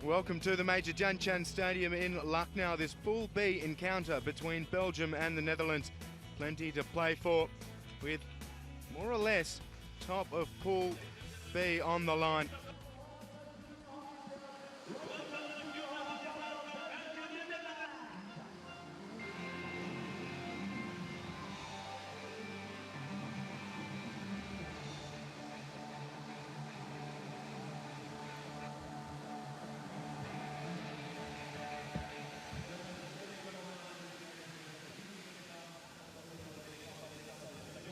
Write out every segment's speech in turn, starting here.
Welcome to the Major Janchan Stadium in Lucknow. This Pool B encounter between Belgium and the Netherlands. Plenty to play for, with more or less top of Pool B on the line.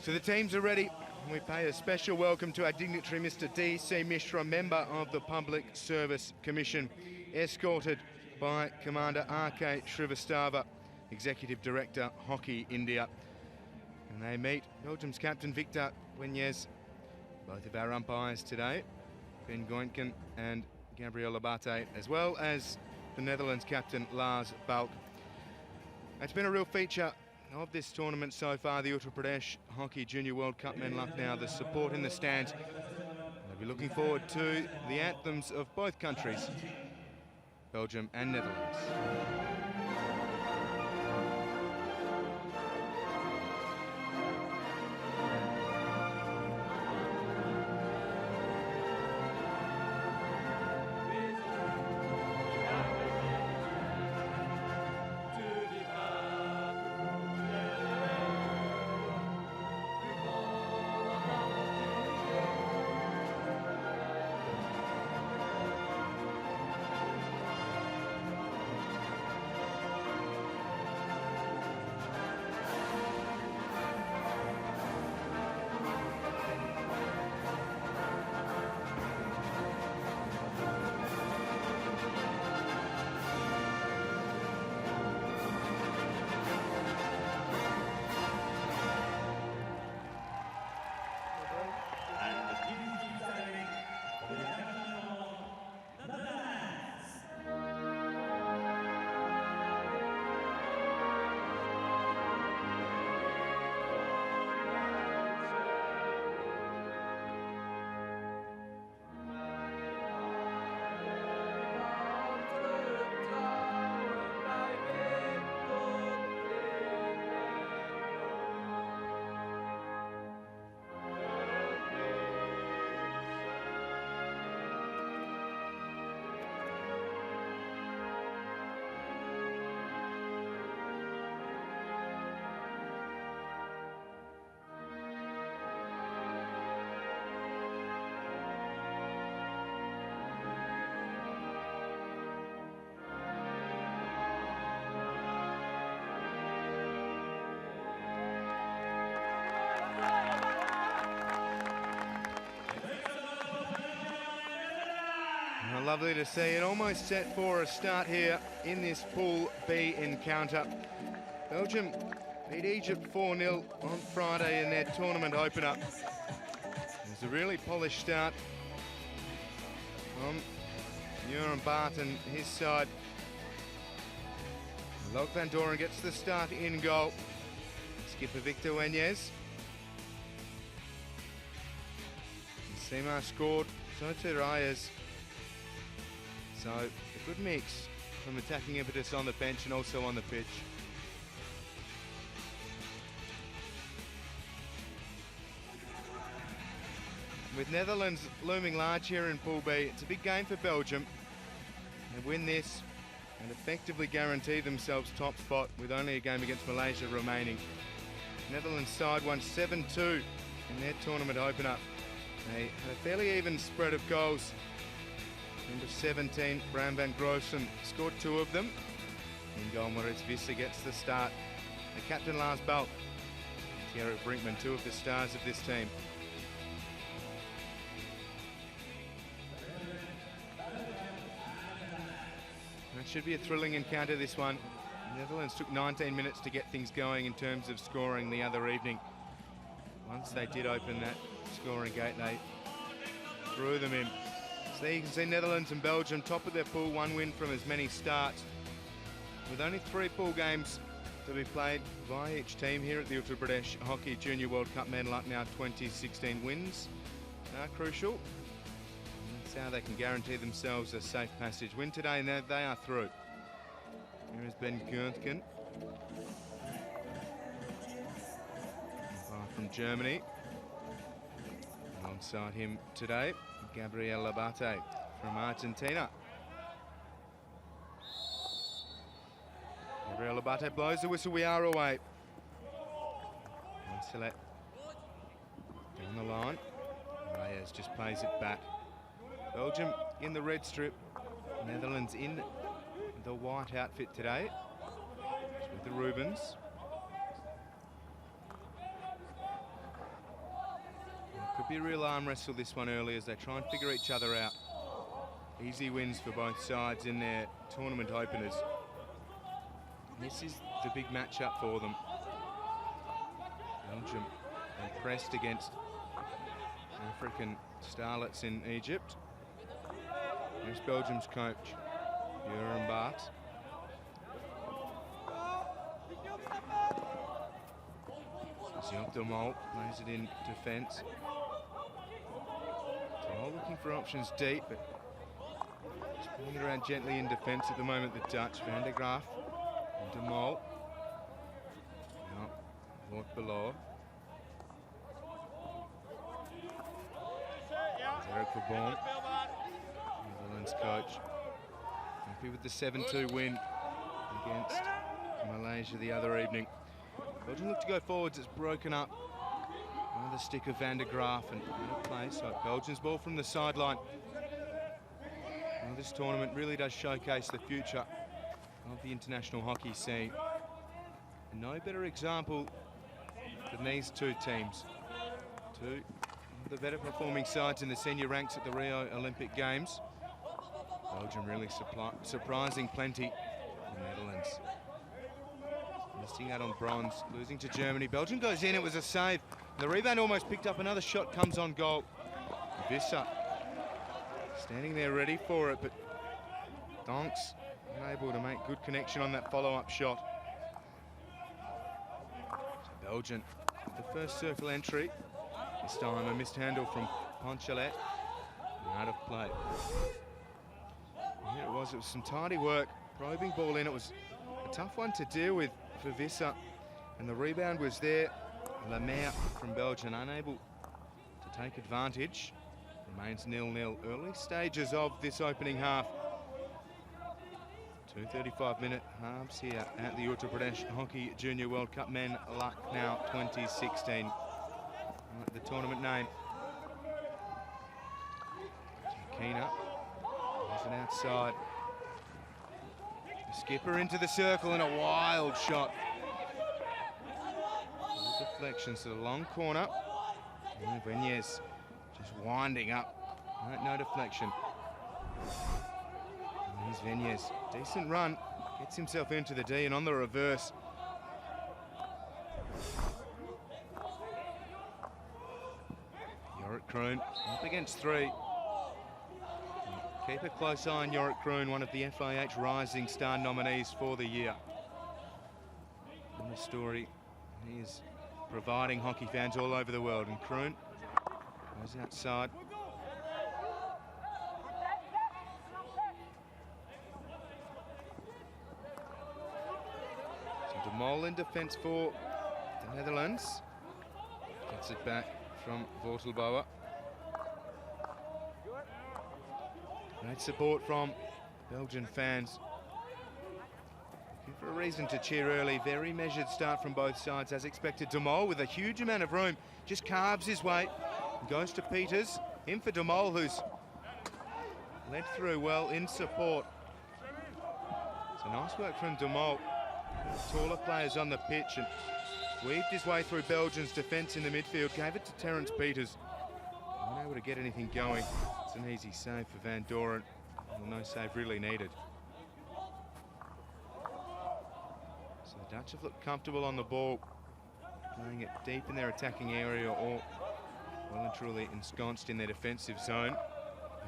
So the teams are ready. We pay a special welcome to our dignitary, Mr. D.C. Mishra, member of the Public Service Commission, escorted by Commander R.K. Shrivastava, Executive Director, Hockey India. And they meet Belgium's captain, Victor Guenyes, both of our umpires today, Ben Gointken and Gabriel Abate, as well as the Netherlands captain, Lars Balk. It's been a real feature of this tournament so far, the Uttar Pradesh Hockey Junior World Cup men Lucknow, the support in the stands. They'll be looking forward to the anthems of both countries, Belgium and Netherlands. Lovely to see it, almost set for a start here in this Pool B encounter. Belgium beat Egypt 4-0 on Friday in their tournament opener. It was a really polished start from Joran Bart and his side. Log Van Doren gets the start in goal. Skipper Victor Guenyes. Seymour scored, so too Reyes. So a good mix from attacking impetus on the bench and also on the pitch. With Netherlands looming large here in Pool B, it's a big game for Belgium. They win this and effectively guarantee themselves top spot with only a game against Malaysia remaining. Netherlands side won 7-2 in their tournament opener. They had a fairly even spread of goals. Number 17, Bram van Groosen, scored 2 of them. In goal, Maurice Visser gets the start. The captain, Lars Balk, Thierry Brinkman, 2 of the stars of this team. That should be a thrilling encounter, this one. The Netherlands took 19 minutes to get things going in terms of scoring the other evening. Once they did open that scoring gate, they threw them in. So there you can see Netherlands and Belgium top of their pool, 1 win from as many starts. With only 3 pool games to be played by each team here at the Uttar Pradesh Hockey Junior World Cup men Lucknow 2016 wins are crucial. how they can guarantee themselves a safe passage. Win today and they are through. Here is Ben Gürntgen. From Germany. Alongside him today, Gabriel Labate from Argentina. Gabriel Labate blows the whistle, we are away. Select down the line. Reyes just plays it back. Belgium in the red strip. Netherlands in the white outfit today. With the Rubens. Could be a real arm wrestle this one early as they try and figure each other out. Easy wins for both sides in their tournament openers. This is the big matchup for them. Belgium impressed against African starlets in Egypt. Here's Belgium's coach, Jurgen Bart. Ziop de Mol plays it in defence. All looking for options deep, but just pulling it around gently in defence at the moment. The Dutch, Van der Graaf, and de Mol. Now, Lord below. Eric Verboom, Netherlands coach, happy with the 7-2 win against Malaysia the other evening. Belgium look to go forwards, it's broken up. Another stick of Van der Graaf and out of play, so Belgium's ball from the sideline. Well, this tournament really does showcase the future of the international hockey scene. And no better example than these two teams. Two of the better performing sides in the senior ranks at the Rio Olympic Games. Belgium really surprising plenty. The Netherlands missing out on bronze, losing to Germany. Belgium goes in, it was a save. The rebound almost picked up, another shot comes on goal. Visser standing there ready for it, but Donks unable to make good connection on that follow-up shot. So Belgium, the first circle entry. This time a missed handle from Ponchalet. Out of play. Here it was some tidy work. Probing ball in, it was a tough one to deal with for Visser. And the rebound was there. Lemaire from Belgium unable to take advantage. Remains 0-0. Early stages of this opening half. 2:35-minute halves here at the Uttar Pradesh Hockey Junior World Cup Men Lucknow 2016. The tournament name. Keena has it outside. The skipper into the circle and a wild shot. Deflections to the long corner. And Venez just winding up. No deflection. And here's Venez. Decent run. Gets himself into the D and on the reverse. Yorick Kroon up against 3. Keep a close eye on Yorick Kroon, one of the FIH Rising Star nominees for the year. And the story, he is providing hockey fans all over the world. And Kroon goes outside. So de Mol in defence for the Netherlands. Gets it back from Vortelbauer. Great support from Belgian fans. Looking for a reason to cheer early. Very measured start from both sides as expected. De Mol with a huge amount of room. Just carves his way. Goes to Peters. In for De Mol, who's led through well in support. So nice work from De Mol. Taller players on the pitch and weaved his way through Belgium's defence in the midfield. Gave it to Terence Peters. Not able to get anything going. It's an easy save for Van Doren. Well, no save really needed. So the Dutch have looked comfortable on the ball, playing it deep in their attacking area or well and truly ensconced in their defensive zone.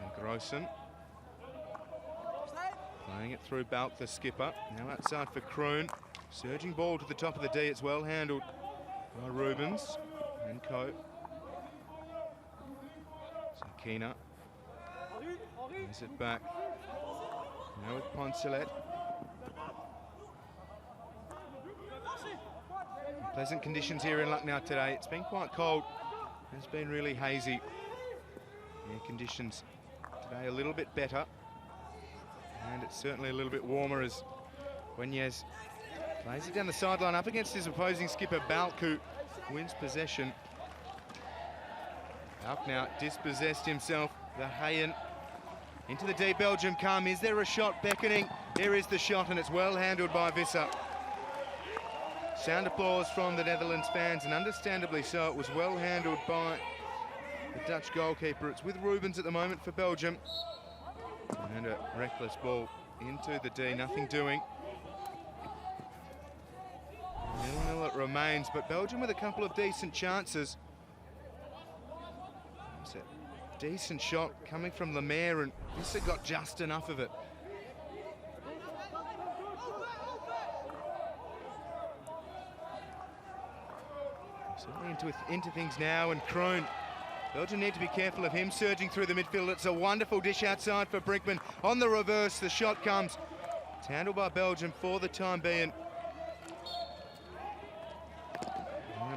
And Groosen playing it through Balk, the skipper. Now outside for Kroon. Surging ball to the top of the D. It's well handled by Rubens and Co. So Keena Plays it back. Now with Poncelet. Pleasant conditions here in Lucknow today. It's been quite cold. It's been really hazy. Air conditions today a little bit better. And it's certainly a little bit warmer as Guenyes plays it down the sideline up against his opposing skipper, Balk, who wins possession. Balk now dispossessed himself. The Hayen into the deep Belgium come. Is there a shot beckoning? There is the shot, and it's well handled by Visser. Sound applause from the Netherlands fans, and understandably so. It was well handled by the Dutch goalkeeper. It's with Rubens at the moment for Belgium. And a reckless ball into the D, nothing doing. 0-0 it remains, but Belgium with a couple of decent chances. It's a decent shot coming from Lemaire, and Visser got just enough of it. Certainly into things now, and Kroon. Belgium need to be careful of him surging through the midfield. It's a wonderful dish outside for Brinkman. On the reverse, the shot comes. It's handled by Belgium for the time being.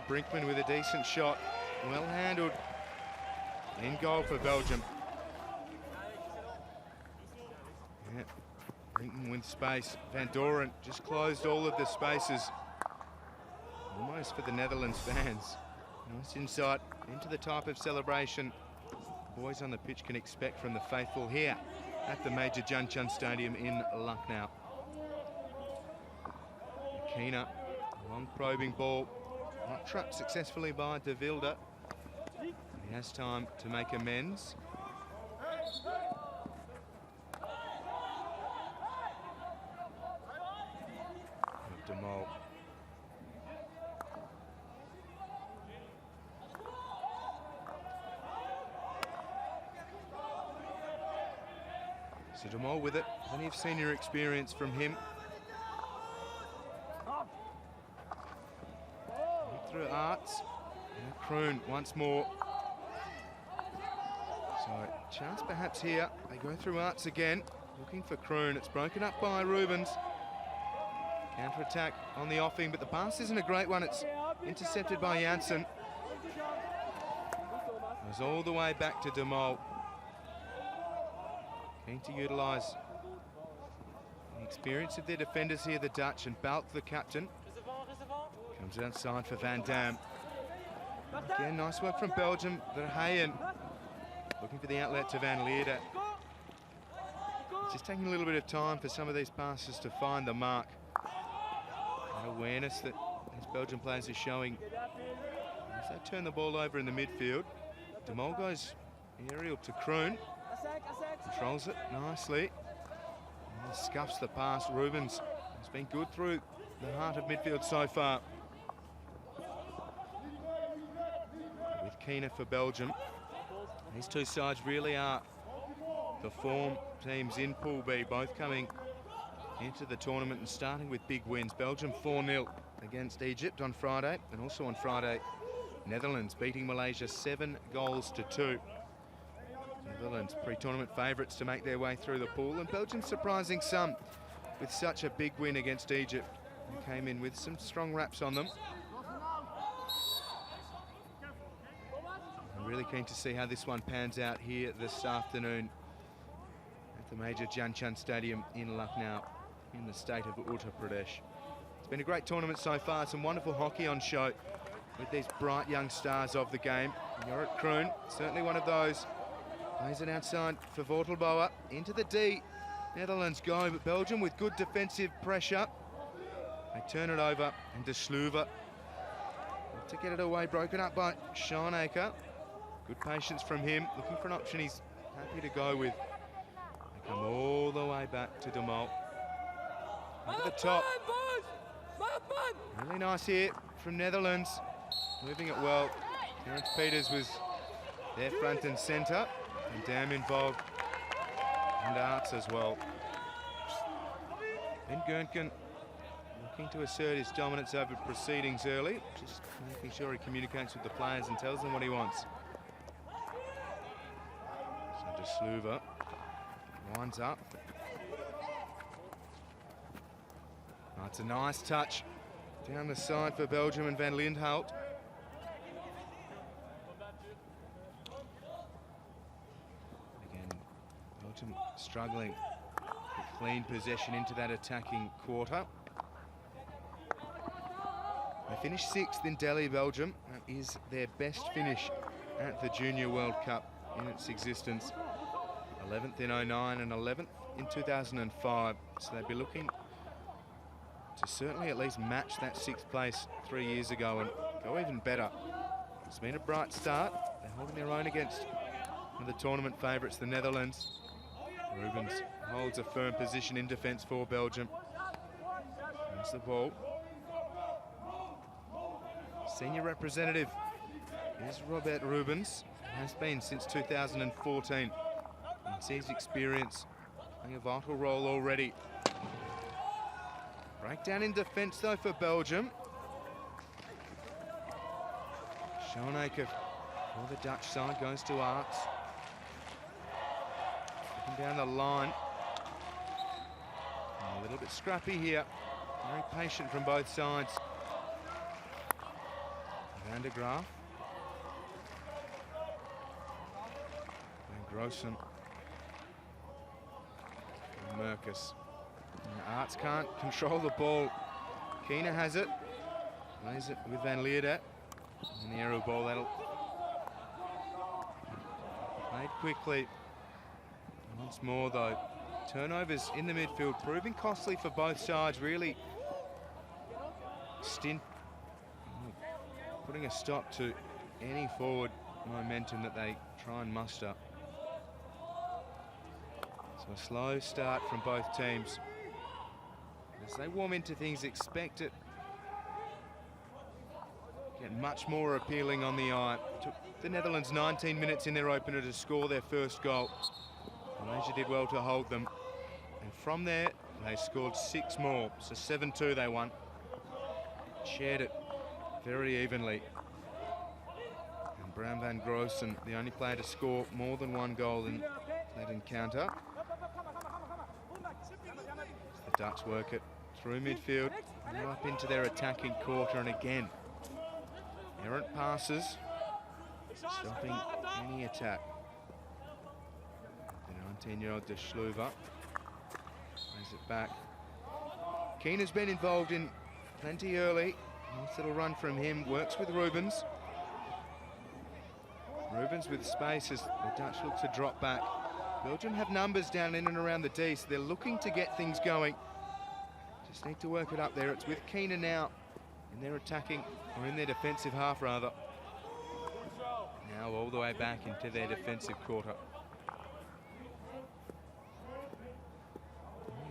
Brinkman with a decent shot. Well handled. In goal for Belgium. Yeah. Brinkman with space. Van Doren just closed all of the spaces. Almost for the Netherlands fans. Nice insight into the type of celebration the boys on the pitch can expect from the faithful here at the Major Jaan Chand Stadium in Lucknow. Akina, long probing ball, not trapped successfully by De Wilde. He has time to make amends. De Mol. So De Mol with it, plenty of senior experience from him. Through Arts, and Kroon once more. So chance perhaps here, they go through Arts again, looking for Kroon. It's broken up by Rubens. Counter-attack on the offing, but the pass isn't a great one. It's intercepted by Janssen. Goes all the way back to De Mol. Keen to utilise the experience of their defenders here, the Dutch, and Balk, the captain. Comes outside for Van Dam. Again, nice work from Belgium. Verheyen looking for the outlet to Van Leerde. It's just taking a little bit of time for some of these passes to find the mark. That awareness that these Belgian players are showing as they turn the ball over in the midfield. De Mol goes aerial to Kroon. Controls it nicely. And scuffs the pass. Rubens has been good through the heart of midfield so far. With Keener for Belgium. These two sides really are the form teams in Pool B, both coming into the tournament and starting with big wins. Belgium 4-0 against Egypt on Friday, and also on Friday, Netherlands beating Malaysia 7-2. Netherlands pre-tournament favourites to make their way through the pool, and Belgium surprising some with such a big win against Egypt, who came in with some strong wraps on them. I'm really keen to see how this one pans out here this afternoon at the Major Jaan Chand Stadium in Lucknow in the state of Uttar Pradesh. It's been a great tournament so far, some wonderful hockey on show with these bright young stars of the game. Jorrit Kroon, certainly one of those. Plays it outside for Vortelbauer, into the D. Netherlands go, but Belgium with good defensive pressure. They turn it over, and De Sluiver to get it away, broken up by Schoenacre. Good patience from him, looking for an option he's happy to go with. They come all the way back to De Mol. Over the top. Really nice here from Netherlands. Moving it well. Terence Peters was there front and centre. And Dam involved. And Arts as well. Ben Gernken looking to assert his dominance over proceedings early. Just making sure he communicates with the players and tells them what he wants. So De Sluiver Winds up. Oh, it's a nice touch down the side for Belgium and Van Lindhout. Again, Belgium struggling with clean possession into that attacking quarter. They finished 6th in Delhi, Belgium. That is their best finish at the Junior World Cup in its existence. 11th in 09 and 11th in 2005. So they'd be looking to certainly at least match that 6th place 3 years ago and go even better. It's been a bright start. They're holding their own against one of the tournament favourites, the Netherlands. Rubens holds a firm position in defence for Belgium. There's the ball. Senior representative is Robert Rubens. Has been since 2014. And his experience playing a vital role already. Breakdown in defence though for Belgium. Schoenacre for the Dutch side goes to Arts. Looking down the line. A little bit scrappy here. Very patient from both sides. Van der Graaf. And Grossen. And Merkus. And Arts can't control the ball. Keener has it. Plays it with Van Leerde. And the arrow ball, that'll played quickly. Once more though, turnovers in the midfield proving costly for both sides, really putting a stop to any forward momentum that they try and muster. So a slow start from both teams. As they warm into things, expect it get much more appealing on the eye. Took the Netherlands 19 minutes in their opener to score their first goal. Malaysia did well to hold them. And from there, they scored 6 more. So 7-2 they won. Shared it very evenly. And Bram van Grossen, the only player to score more than 1 goal in that encounter. The Dutch work it through midfield and up into their attacking quarter, and again, errant passes, stopping any attack. The 19-year-old De Schluver plays it back. Keener's been involved in plenty early. Nice little run from him, works with Rubens. Rubens with space as the Dutch look to drop back. Belgium have numbers down in and around the D, so they're looking to get things going. Just need to work it up there. It's with Keener now in their attacking, or in their defensive half rather. Now all the way back into their defensive quarter.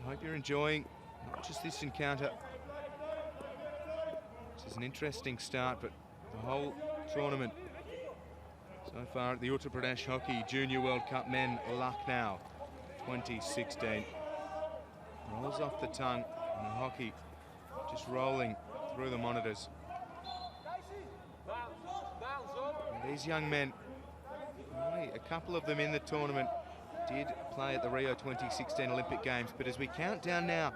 I hope you're enjoying not just this encounter. This is an interesting start, but the whole tournament so far at the Uttar Pradesh Hockey Junior World Cup Men Lucknow 2016. Rolls off the tongue, and the hockey just rolling through the monitors. And these young men, only a couple of them in the tournament did play at the Rio 2016 Olympic Games, but as we count down now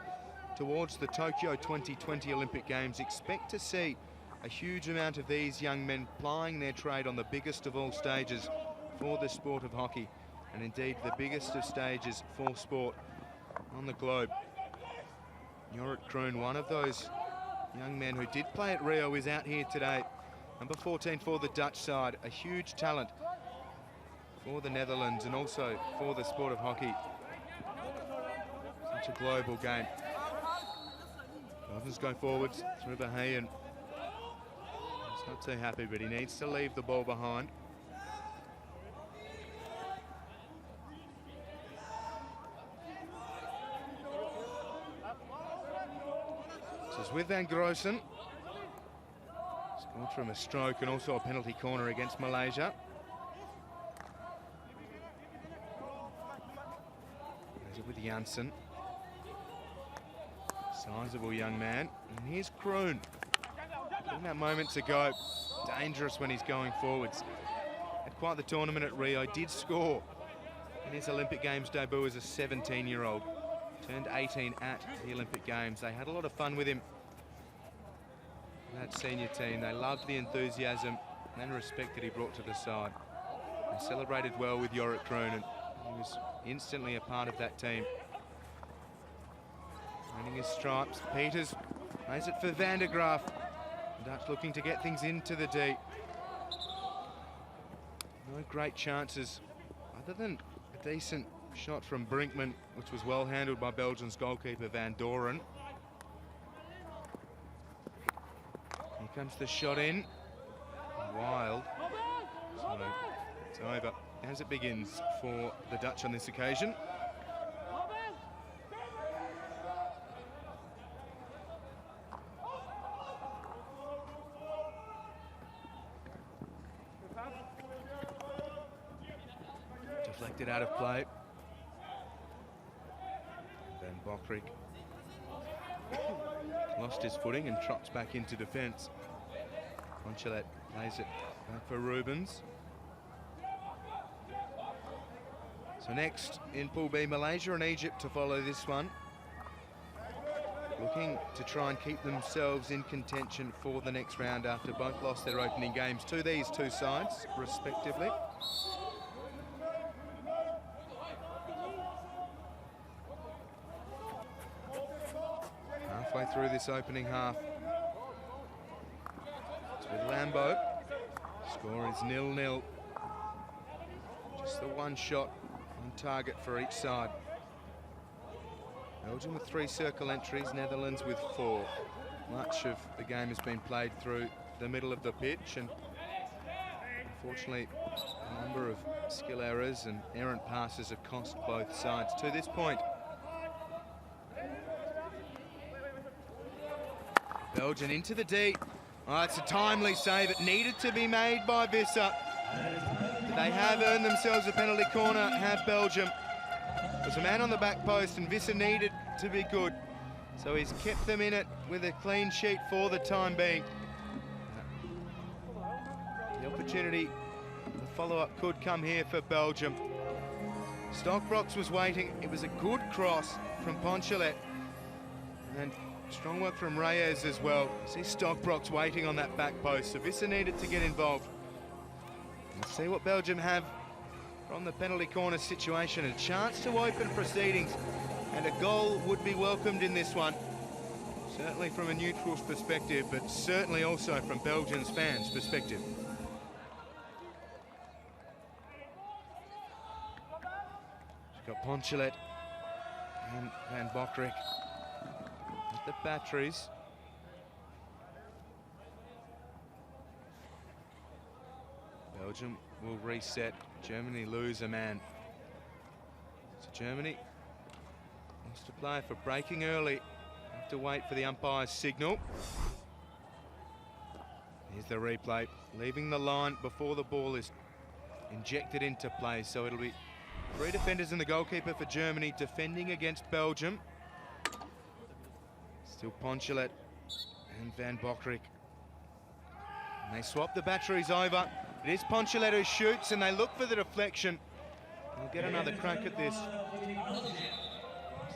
towards the Tokyo 2020 Olympic Games, expect to see a huge amount of these young men plying their trade on the biggest of all stages for the sport of hockey, and indeed the biggest of stages for sport on the globe. Jorrit Kroon, one of those young men who did play at Rio, is out here today. Number 14 for the Dutch side, a huge talent for the Netherlands and also for the sport of hockey. Such a global game. Governors go forwards through Bahayan. He's not too happy, but he needs to leave the ball behind. This is with Van Grossen. Scored from a stroke and also a penalty corner against Malaysia. There's it with Janssen. Sizable young man. And here's Kroon. Talking about moments ago, dangerous when he's going forwards. Had quite the tournament at Rio, did score in his Olympic Games debut as a 17-year-old. Turned 18 at the Olympic Games. They had a lot of fun with him. That senior team, they loved the enthusiasm and respect that he brought to the side. They celebrated well with Yorick Kroon, and he was instantly a part of that team. Earning his stripes, Peters plays it for Van der Graaf. The Dutch looking to get things into the D. No great chances, other than a decent shot from Brinkman, which was well handled by Belgium's goalkeeper Van Doren. Here comes the shot in. Wild. So it's over as it begins for the Dutch on this occasion. Deflected out of play. Van Bokrik lost his footing and trots back into defence. Ponchelet plays it back for Rubens. So next in Pool B, Malaysia and Egypt to follow this one. Looking to try and keep themselves in contention for the next round after both lost their opening games to these two sides, respectively. Halfway through this opening half. It's with Lambo. Score is 0-0. Just the one shot on target for each side. Belgium with 3 circle entries, Netherlands with 4. Much of the game has been played through the middle of the pitch, and unfortunately a number of skill errors and errant passes have cost both sides to this point. Belgium into the D. Oh, it's a timely save. It needed to be made by Visser. They have earned themselves a penalty corner, have Belgium. There's a man on the back post and Visser needed to be good. So he's kept them in it with a clean sheet for the time being. The opportunity, the follow-up could come here for Belgium. Stockbrox was waiting. It was a good cross from Ponchelet. And strong work from Reyes as well. See Stockbrox waiting on that back post. So Visser needed to get involved. Let's see what Belgium have from the penalty corner situation. A chance to open proceedings, and a goal would be welcomed in this one. Certainly from a neutral's perspective, but certainly also from Belgium's fans' perspective. She's got Ponchelet and Van Bokrik with the batteries. Belgium will reset. Germany lose a man. So Germany wants to play for breaking early. Have to wait for the umpire's signal. Here's the replay. Leaving the line before the ball is injected into play. So it'll be 3 defenders and the goalkeeper for Germany defending against Belgium. Still Ponchelet and Van Bokrik. And they swap the batteries over. It is Ponchelet who shoots, and they look for the deflection. They'll get another crack at this.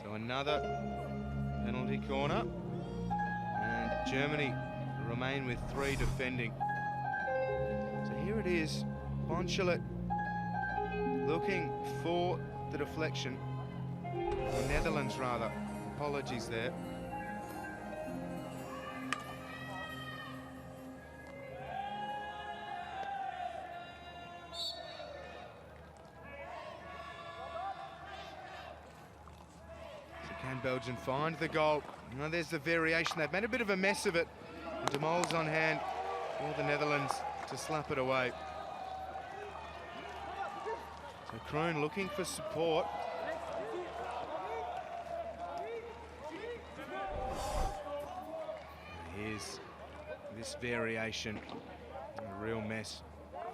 So another penalty corner. And Germany remain with 3 defending. So here it is. Ponchelet looking for the deflection. The Netherlands, rather. Apologies there. Belgium find the goal. Now there's the variation. They've made a bit of a mess of it. De Mol's on hand for the Netherlands to slap it away. So Kroon looking for support. And here's this variation. A real mess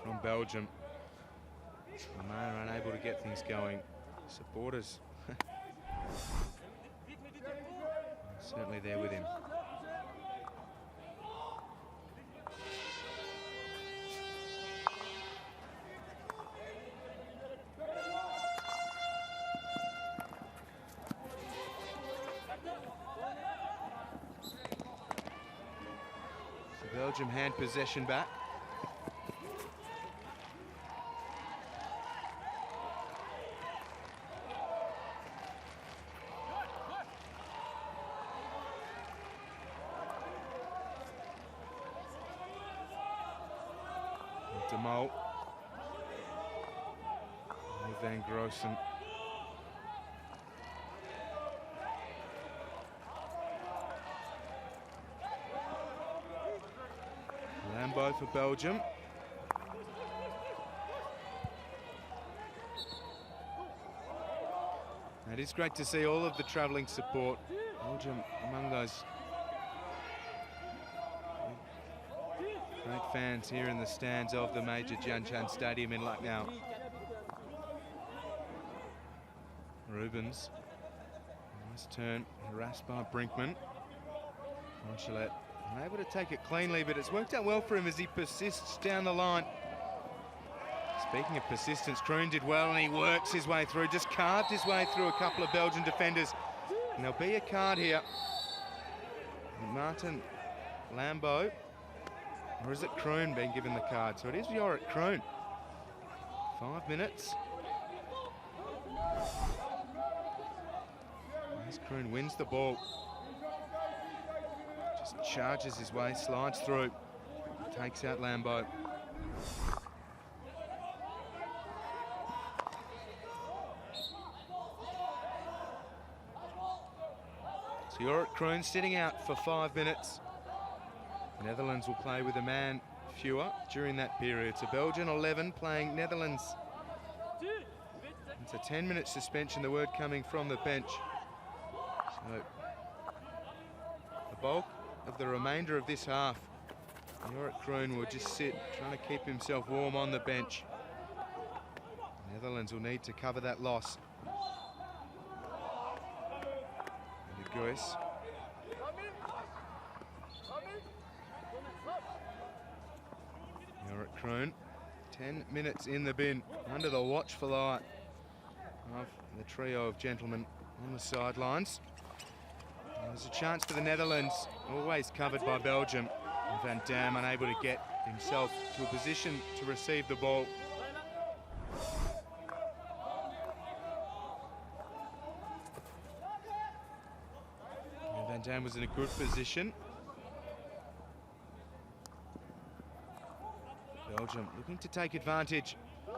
from Belgium. And they are unable to get things going. Supporters certainly there with him. Belgium hand possession back. De Mol. Van Grossen. Lambeau for Belgium. It is great to see all of the travelling support. Belgium among those great fans here in the stands of the major Jianshan Stadium in Lucknow. Rubens, nice turn, harassed by Brinkman. Monchelet unable to take it cleanly, but it's worked out well for him as he persists down the line. Speaking of persistence, Kroon did well and he works his way through, just carved his way through a couple of Belgian defenders. And there'll be a card here. Martin Lambeau, or is it Kroon being given the card? So it is Yorick Kroon. 5 minutes. As Kroon wins the ball. Just charges his way, slides through, takes out Lambeau. So Yorick Kroon sitting out for 5 minutes. The Netherlands will play with a man fewer during that period. So Belgium 11 playing Netherlands. It's a 10-minute suspension, the word coming from the bench. So the bulk of the remainder of this half, Yorick Kroon will just sit, trying to keep himself warm on the bench. The Netherlands will need to cover that loss. De Goes. Yorick Kroon, 10 minutes in the bin, under the watchful eye of the trio of gentlemen on the sidelines. There's a chance for the Netherlands, always covered by Belgium. Van Dam unable to get himself to a position to receive the ball. And Van Dam was in a good position. Belgium looking to take advantage. The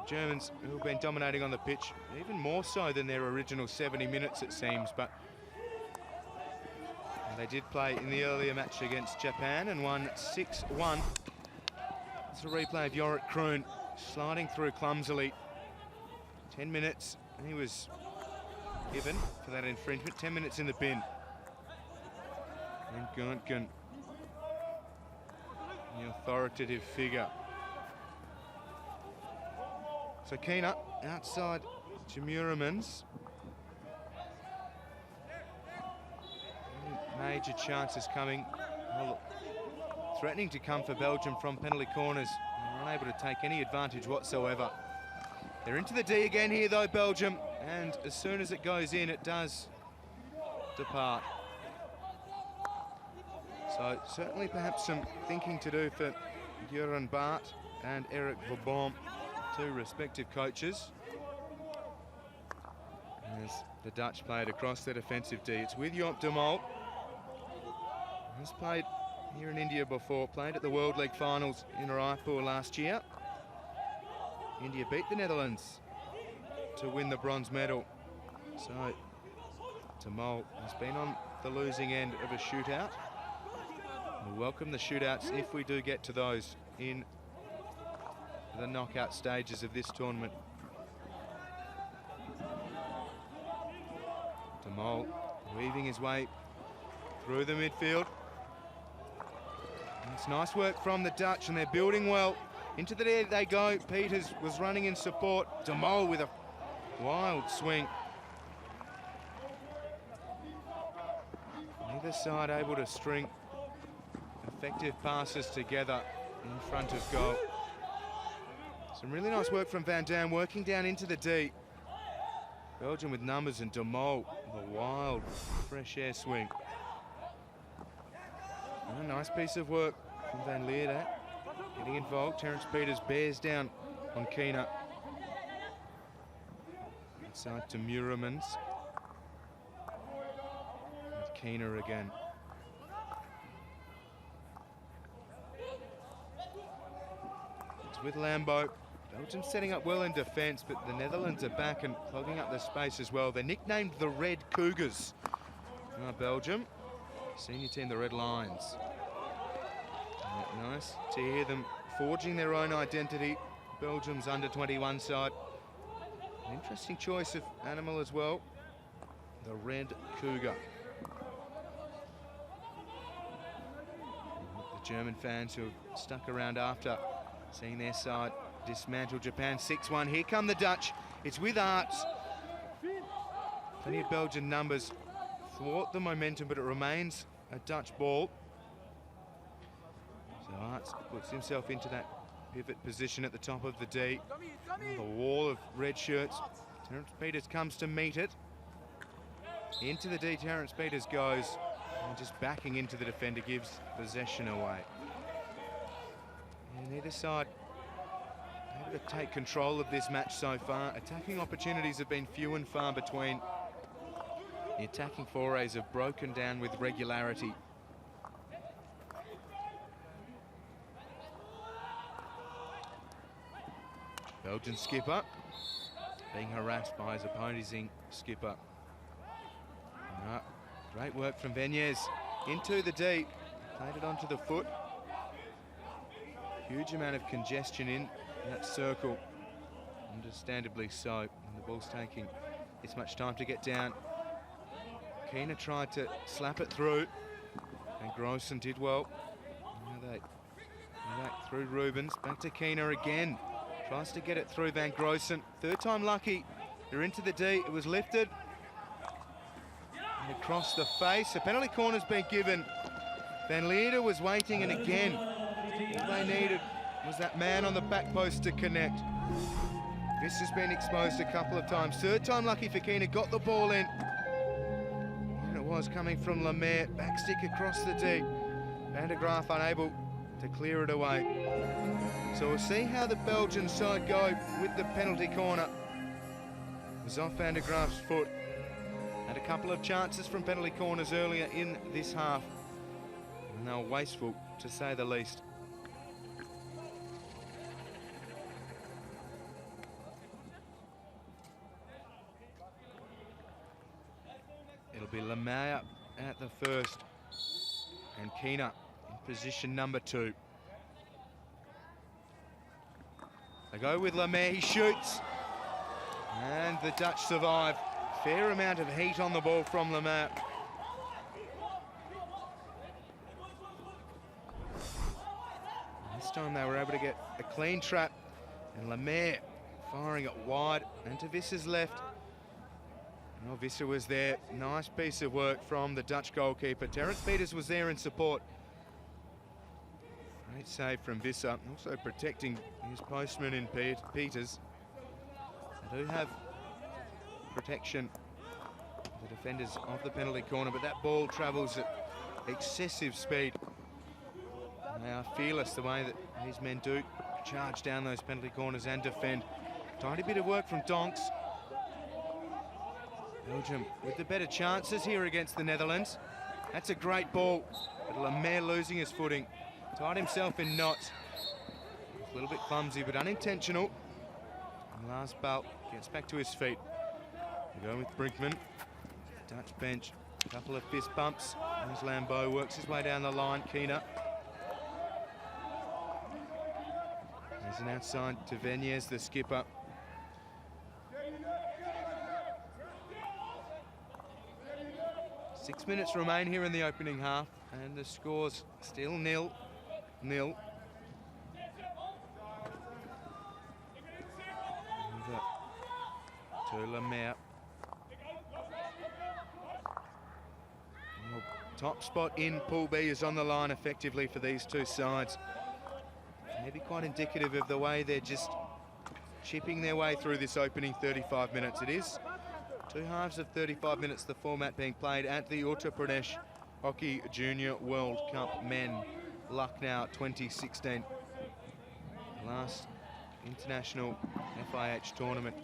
Germans who have been dominating on the pitch, even more so than their original 70 minutes it seems, but they did play in the earlier match against Japan and won 6-1. It's a replay of Yorick Kroon sliding through clumsily. 10 minutes, and he was given for that infringement. 10 minutes in the bin. And Guntgen, the authoritative figure. So Keener outside Jamuramans. Major chances coming, well, threatening to come for Belgium from penalty corners. They're unable to take any advantage whatsoever. They're into the D again here though, Belgium, and as soon as it goes in, it does depart. So certainly perhaps some thinking to do for Göran Bart and Eric Verbom, two respective coaches, as the Dutch play it across their defensive D. It's with Joop de Mol. He's played here in India before, played at the World League finals in Raipur last year. India beat the Netherlands to win the bronze medal. So de Mol has been on the losing end of a shootout. We'll welcome the shootouts if we do get to those in the knockout stages of this tournament. De Mol weaving his way through the midfield. It's nice work from the Dutch, and they're building well. Into the air they go. Peters was running in support. De Mol with a wild swing. Neither side able to string effective passes together in front of goal. Some really nice work from Van Dam, working down into the D. Belgium with numbers, and de Mol with a wild fresh air swing. A nice piece of work from Van Leerde. Getting involved. Terence Peters bears down on Keener. Inside to Muramans. With Keener again. It's with Lambo. Belgium setting up well in defence, but the Netherlands are back and clogging up the space as well. They're nicknamed the Red Cougars. Belgium. Senior team, the Red Lions. Nice to hear them forging their own identity. Belgium's under-21 side. An interesting choice of animal as well. The Red Cougar. The German fans who have stuck around after seeing their side dismantle Japan 6-1. Here come the Dutch. It's with Arts. Plenty of Belgian numbers thwart the momentum, but it remains a Dutch ball. So Arts puts himself into that pivot position at the top of the D. The wall of red shirts. Terence Peters comes to meet it. Into the D, Terence Peters goes. And just backing into the defender gives possession away. And either side able to take control of this match so far. Attacking opportunities have been few and far between. The attacking forays have broken down with regularity. Belgian skipper being harassed by his opposing skipper. Great work from Benyes into the D, played it onto the foot. Huge amount of congestion in that circle, understandably so, and the ball's taking this much time to get down. Keener tried to slap it through, and Grossen did well. Now back through Rubens, back to Keener again. Tries to get it through Van Grossen. Third time lucky. They're into the D. It was lifted. And across the face. A penalty corner's been given. Van Leerde was waiting, and again, all they needed was that man on the back post to connect. This has been exposed a couple of times. Third time lucky for Keener. Got the ball in. And it was coming from Lemaire. Back stick across the D. Van der Graaf unable to clear it away. So we'll see how the Belgian side go with the penalty corner. It was off Van der Graaf's foot. Had a couple of chances from penalty corners earlier in this half. And they were wasteful, to say the least. It'll be Lemaire at the first. And Keener in position number 2. They go with Lemaire, he shoots. And the Dutch survive. Fair amount of heat on the ball from Lemaire. This time they were able to get a clean trap. And Lemaire firing it wide and to Visser's left. Oh, Visser was there. Nice piece of work from the Dutch goalkeeper. Terence Peters was there in support. Great save from Visser, also protecting his postman in Peters. They do have protection, the defenders of the penalty corner, but that ball travels at excessive speed. And they are fearless the way that these men do charge down those penalty corners and defend. Tiny bit of work from Donks. Belgium with the better chances here against the Netherlands. That's a great ball, but Lemaire losing his footing. Tied himself in knots. A little bit clumsy, but unintentional. And Lars Balt gets back to his feet. We go with Brinkman. Dutch bench. A couple of fist bumps. There's Lambeau, works his way down the line. Keener. There's an outside to Benyes, the skipper. Six minutes remain here in the opening half, and the score's still 0-0. To Lemaire. Top spot in Pool B is on the line effectively for these two sides. Maybe quite indicative of the way they're just chipping their way through this opening 35 minutes. It is two halves of 35 minutes, the format being played at the Uttar Pradesh Hockey Junior World Cup Men, Lucknow 2016. Last international FIH tournament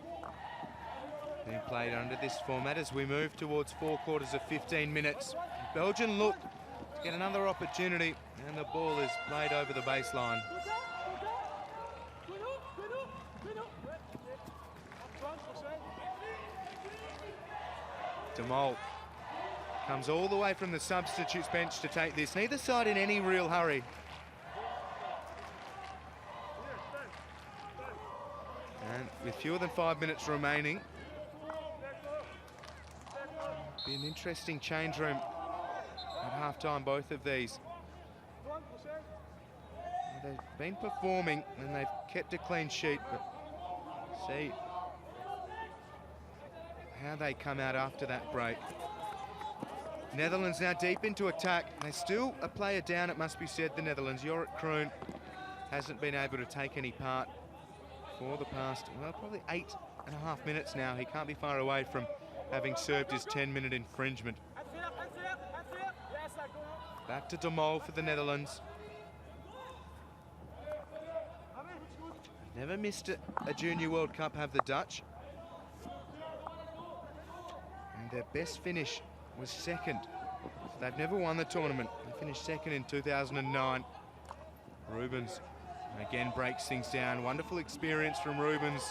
being played under this format as we move towards 4 quarters of 15 minutes. Belgium look to get another opportunity, and the ball is played over the baseline. Demol comes all the way from the substitutes bench to take this. Neither side in any real hurry. And with fewer than 5 minutes remaining, be an interesting change room at half-time, both of these. They've been performing and they've kept a clean sheet, but see how they come out after that break. Netherlands now deep into attack. There's still a player down, it must be said, the Netherlands. Jorik Kroon hasn't been able to take any part for the past, well, probably 8.5 minutes now. He can't be far away from having served his 10-minute infringement. Back to Demol for the Netherlands. Never missed a Junior World Cup, have the Dutch. And their best finish was second. So they've never won the tournament. They finished second in 2009. Rubens again breaks things down. Wonderful experience from Rubens.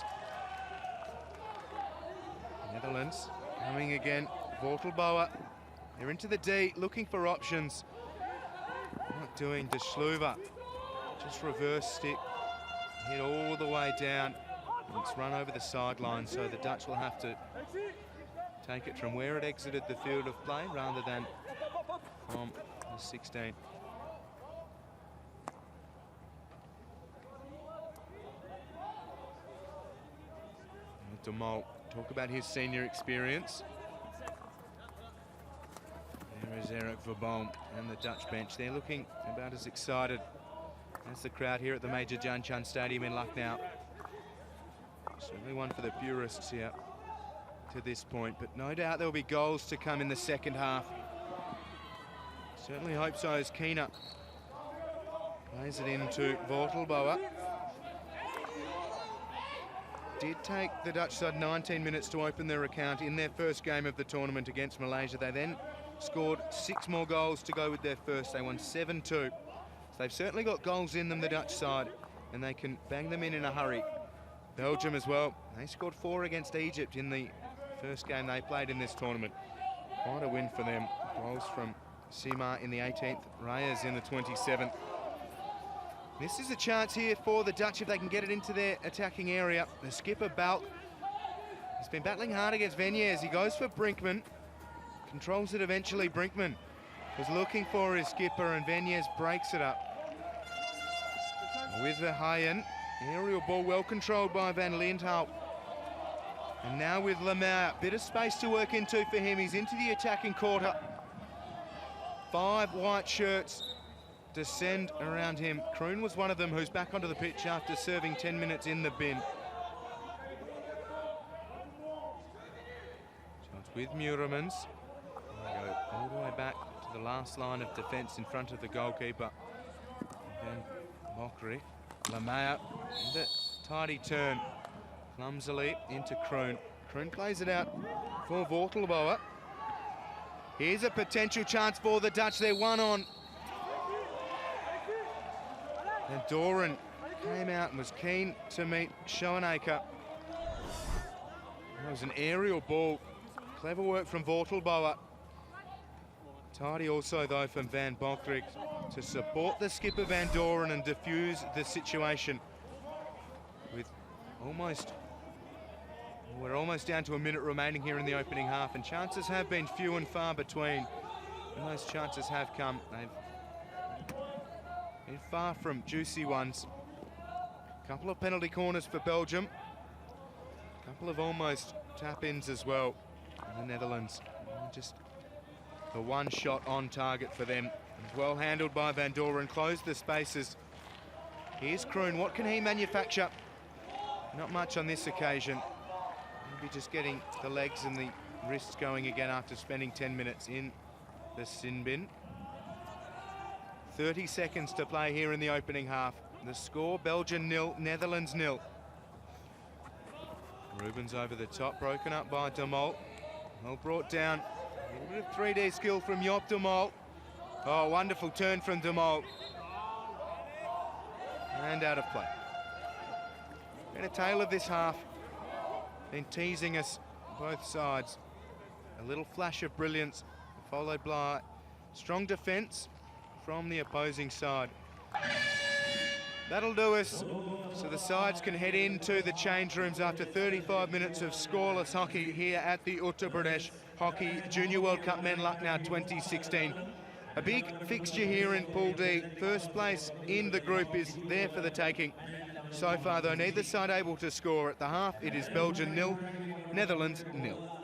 Netherlands coming again. Vortelbauer. They're into the D, looking for options. Not doing De Schluver. Just reverse stick. Hit all the way down. It's run over the sideline, so the Dutch will have to take it from where it exited the field of play rather than from the 16. Demol, talk about his senior experience. There is Eric Verboom and the Dutch bench. They're looking about as excited as the crowd here at the Major Jan Chand Stadium in Lucknow. Certainly one for the purists here to this point, but no doubt there will be goals to come in the second half. Certainly hope so as Keener plays it into Vortelbauer. Did take the Dutch side 19 minutes to open their account in their first game of the tournament against Malaysia. They then scored 6 more goals to go with their first. They won 7-2. So they've certainly got goals in them, the Dutch side, and they can bang them in a hurry. Belgium as well. They scored 4 against Egypt in the first game they played in this tournament. Quite a win for them. Goals from Sima in the 18th, Reyes in the 27th. This is a chance here for the Dutch if they can get it into their attacking area. The skipper, Balk, he's been battling hard against Veniers. He goes for Brinkman, controls it eventually. Brinkman was looking for his skipper and Veniers breaks it up. With Verheyen, aerial ball well controlled by Van Lindhout. And now with Lemaire, bit of space to work into for him. He's into the attacking quarter. 5 white shirts descend around him. Kroon was one of them who's back onto the pitch after serving 10 minutes in the bin. So it's with Muremans. They go all the way back to the last line of defence in front of the goalkeeper. And then Mokri. Lemaire with a tidy turn. Clumsily into Kroon. Kroon plays it out for Vortelbauer. Here's a potential chance for the Dutch. They're one on. And Doran came out and was keen to meet Schoenaker. That was an aerial ball. Clever work from Vortelbauer. Tidy also, though, from Van Bokrik to support the skipper Van Doren and defuse the situation. With we're almost down to a minute remaining here in the opening half, and chances have been few and far between. And those chances have come. They've been far from juicy ones. A couple of penalty corners for Belgium. A couple of almost tap-ins as well. And the Netherlands, just the one shot on target for them. Well handled by Van Doren, closed the spaces. Here's Kroon, what can he manufacture? Not much on this occasion. Maybe just getting the legs and the wrists going again after spending 10 minutes in the sin bin. 30 seconds to play here in the opening half. The score, Belgium 0, Netherlands 0. Rubens over the top, broken up by De Mol. Well brought down. A little bit of 3D skill from Job De Mol. Oh, wonderful turn from De Mol. And out of play. And a tail of this half. Been teasing us both sides. A little flash of brilliance, followed by strong defence from the opposing side. That'll do us. So the sides can head into the change rooms after 35 minutes of scoreless hockey here at the Uttar Pradesh Hockey Junior World Cup Men Lucknow 2016. A big fixture here in Pool D. First place in the group is there for the taking. So far, though, neither side able to score at the half. It is Belgium 0, Netherlands 0.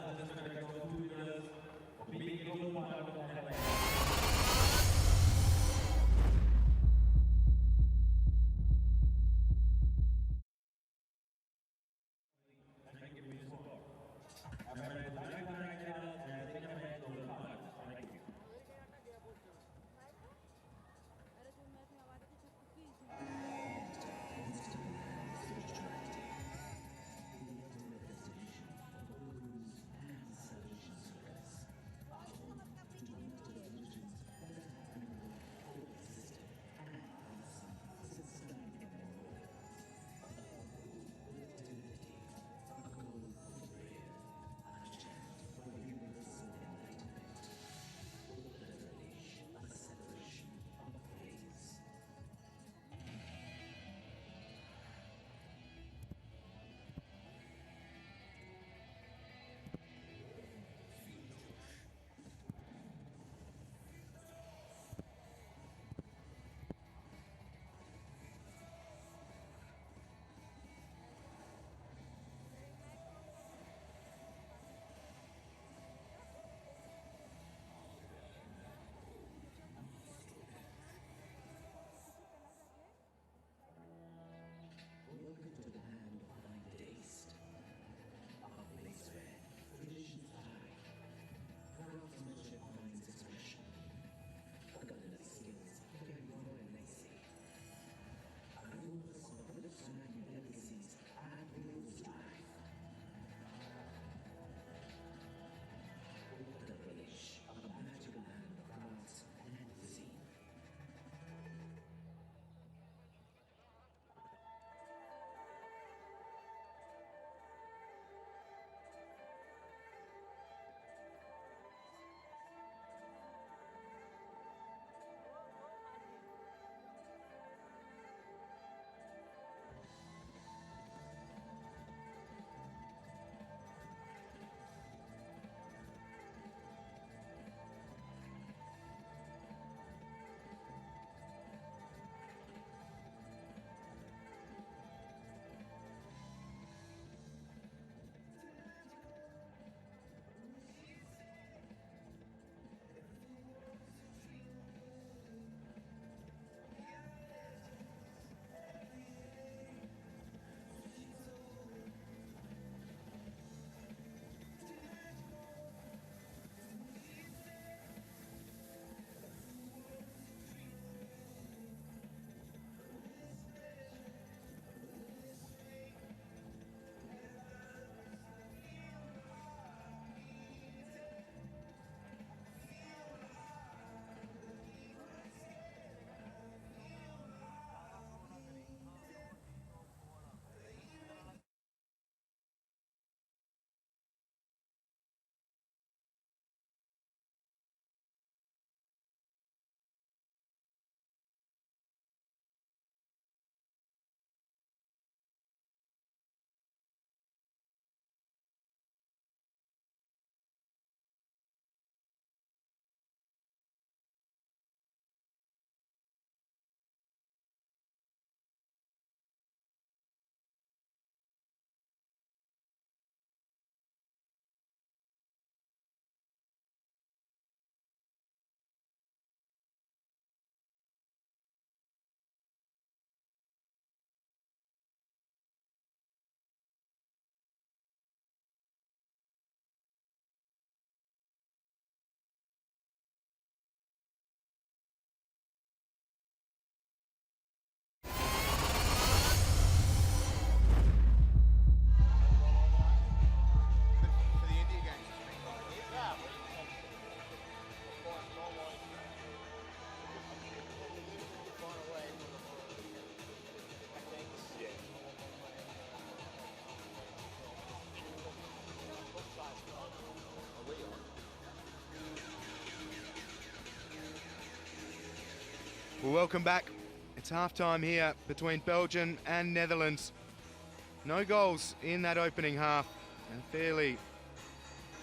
Well, welcome back. It's half-time here between Belgium and Netherlands. No goals in that opening half. A fairly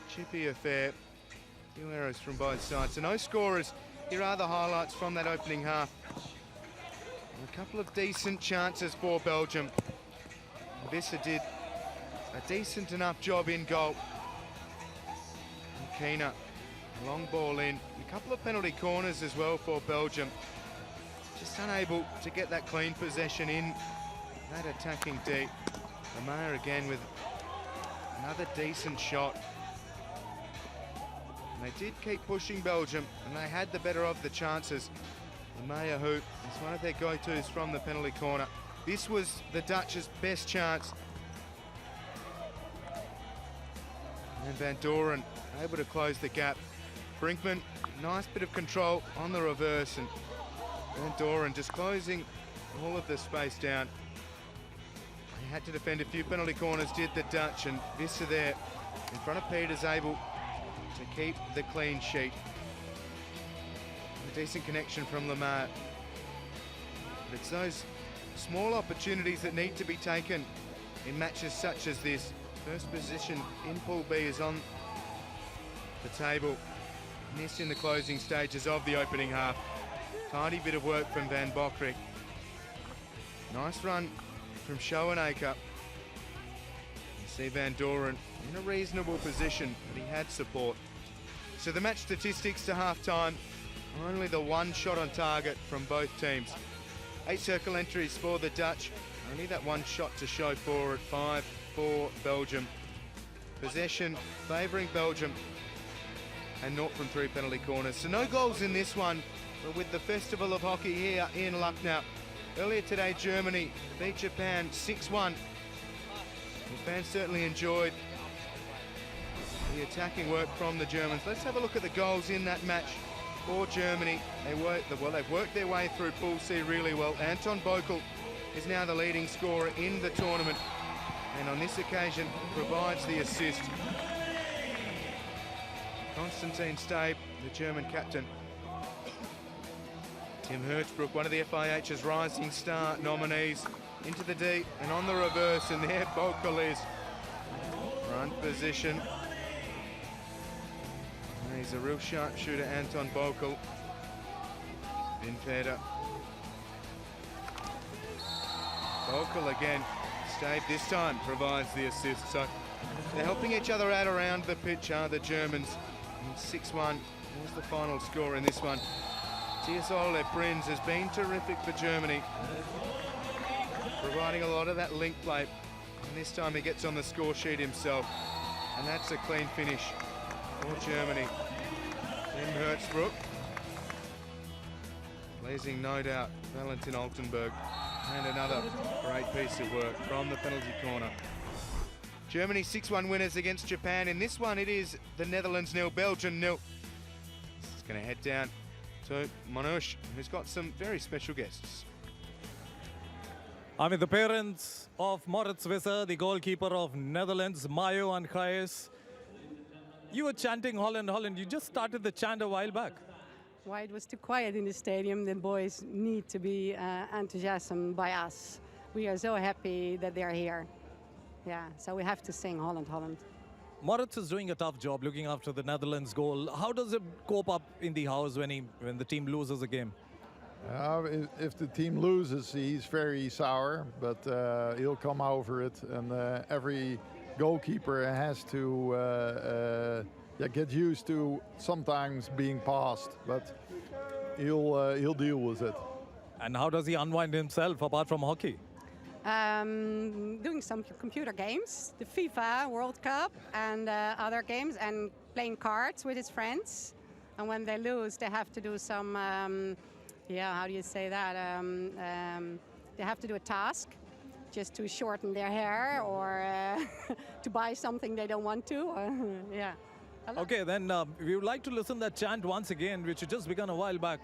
chippy affair. Few errors from both sides. So no scorers. Here are the highlights from that opening half. A couple of decent chances for Belgium. Visser did a decent enough job in goal. Keener, long ball in. A couple of penalty corners as well for Belgium. Just unable to get that clean possession in that attacking D. Lamar again with another decent shot. And they did keep pushing Belgium, and they had the better of the chances. Lamar, who is one of their go-tos from the penalty corner. This was the Dutch's best chance. And Van Doren able to close the gap. Brinkman, nice bit of control on the reverse, and Van Doren just closing all of the space down. He had to defend a few penalty corners, did the Dutch, and Visser there in front of Peters able to keep the clean sheet. A decent connection from Lamar. But it's those small opportunities that need to be taken in matches such as this. First position in Pool B is on the table. Missed in the closing stages of the opening half. Tidy bit of work from Van Bokrik. Nice run from Schoenacre. You see Van Doren in a reasonable position, but he had support. So the match statistics to half-time, only the one shot on target from both teams. 8 circle entries for the Dutch, only that one shot to show for it, 5 for Belgium. Possession favouring Belgium, and 0 from 3 penalty corners. So no goals in this one, but with the Festival of Hockey here in Lucknow. Earlier today, Germany beat Japan 6-1. The fans certainly enjoyed the attacking work from the Germans. Let's have a look at the goals in that match for Germany. They've worked their way through Pool C really well. Anton Bokel is now the leading scorer in the tournament, and on this occasion provides the assist. Konstantin Stabe, the German captain. Tim Hertzbrook, one of the FIH's rising star nominees, into the D and on the reverse, and there Bokel is. Front position. He's a real sharpshooter, Anton Bokel. Binfeder. Bokel again. Stabe this time provides the assist. So they're helping each other out around the pitch, are the Germans. 6-1 was the final score in this one. Tiasole Prinz has been terrific for Germany, providing a lot of that link play. And this time he gets on the score sheet himself. And that's a clean finish for Germany. Tim Hertzbrook. Pleasing, no doubt, Valentin Altenberg. And another great piece of work from the penalty corner. Germany 6-1 winners against Japan. In this one, it is the Netherlands 0, Belgium 0. It's going to head down to Manouche, who's got some very special guests. I mean, the parents of Moritz Visser, the goalkeeper of Netherlands, Mayo and Gijs. You were chanting Holland, Holland. You just started the chant a while back. Why it was too quiet in the stadium. The boys need to be enthusiastic by us. We are so happy that they're here. Yeah, so we have to sing Holland, Holland. Moritz is doing a tough job looking after the Netherlands goal. How does it cope up in the house when the team loses a game? If the team loses, he's very sour, but he'll come over it. And every goalkeeper has to get used to sometimes being passed, but he'll deal with it. And how does he unwind himself apart from hockey? Doing some computer games, the FIFA World Cup and other games, and playing cards with his friends. And when they lose, they have to do some, how do you say that? They have to do a task just to shorten their hair or to buy something they don't want to. Yeah. Okay, then we would like to listen to that chant once again, which had just begun a while back.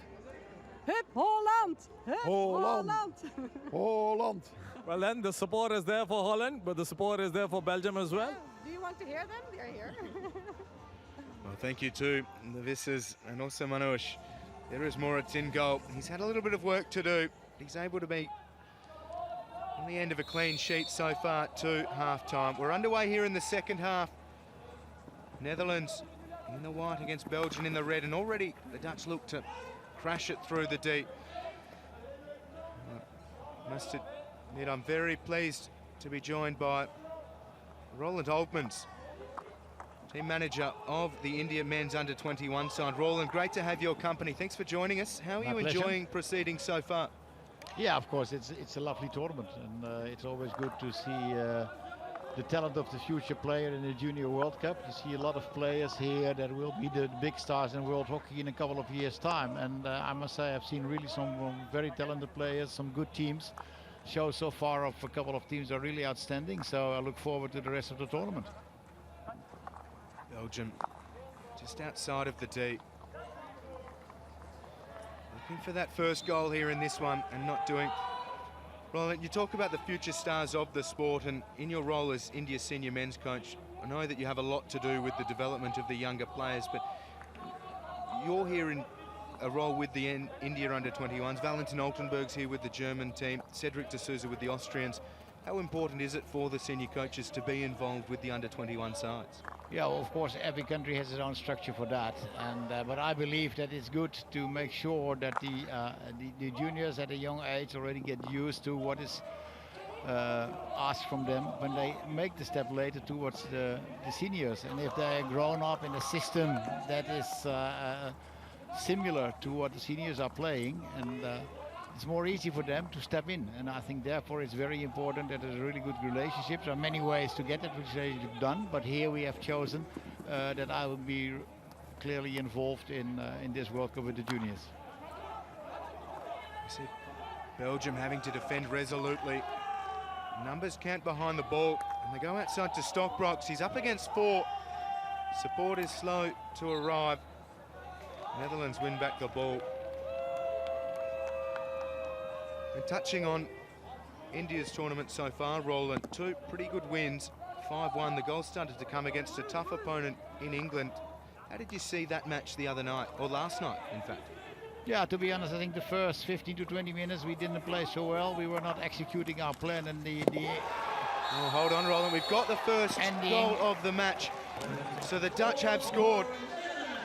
Hip Holland! Hip Holland! Holland! Well, then the support is there for Holland, but the support is there for Belgium as well. Do you want to hear them? They're here. Well, thank you to the Vissers and also Manouche There is Moritz in goal. He's had a little bit of work to do. He's able to be on the end of a clean sheet so far to half-time. We're underway here in the second half. Netherlands in the white against Belgium in the red, and already the Dutch look to crash it through the D. Must admit, I'm very pleased to be joined by Roland Altmans, team manager of the India men's under-21 side. Roland, great to have your company. Thanks for joining us. How are you enjoying proceedings so far? Yeah, of course, it's a lovely tournament, and it's always good to see the talent of the future player in the Junior World Cup. You see a lot of players here that will be the big stars in world hockey in a couple of years' time. And I must say, I've seen really some very talented players, some good teams. Shows so far of a couple of teams are really outstanding. So I look forward to the rest of the tournament. Belgium just outside of the D. Looking for that first goal here in this one and not doing. Roland, you talk about the future stars of the sport, and in your role as India's senior men's coach, I know that you have a lot to do with the development of the younger players, but you're here in a role with the India under-21s. Valentin Altenberg's here with the German team, Cedric D'Souza with the Austrians. How important is it for the senior coaches to be involved with the under-21 sides? Yeah, well, of course, every country has its own structure for that, and but I believe that it's good to make sure that the juniors at a young age already get used to what is asked from them when they make the step later towards the seniors. And if they're grown up in a system that is similar to what the seniors are playing, and it's more easy for them to step in. And I think therefore it's very important that there's a really good relationship. There are many ways to get that, which they've done, but here we have chosen that I will be clearly involved in this World Cup with the juniors. You see Belgium having to defend resolutely. Numbers count behind the ball, and they go outside to Stockbrox. He's up against 4. Support is slow to arrive. Netherlands win back the ball. And touching on India's tournament so far, Roland, 2 pretty good wins, 5-1. The goals started to come against a tough opponent in England. How did you see that match the other night, or last night, in fact? Yeah, to be honest, I think the first 15 to 20 minutes we didn't play so well. We were not executing our plan, and Oh, hold on, Roland. We've got the first goal of the match. So the Dutch have scored.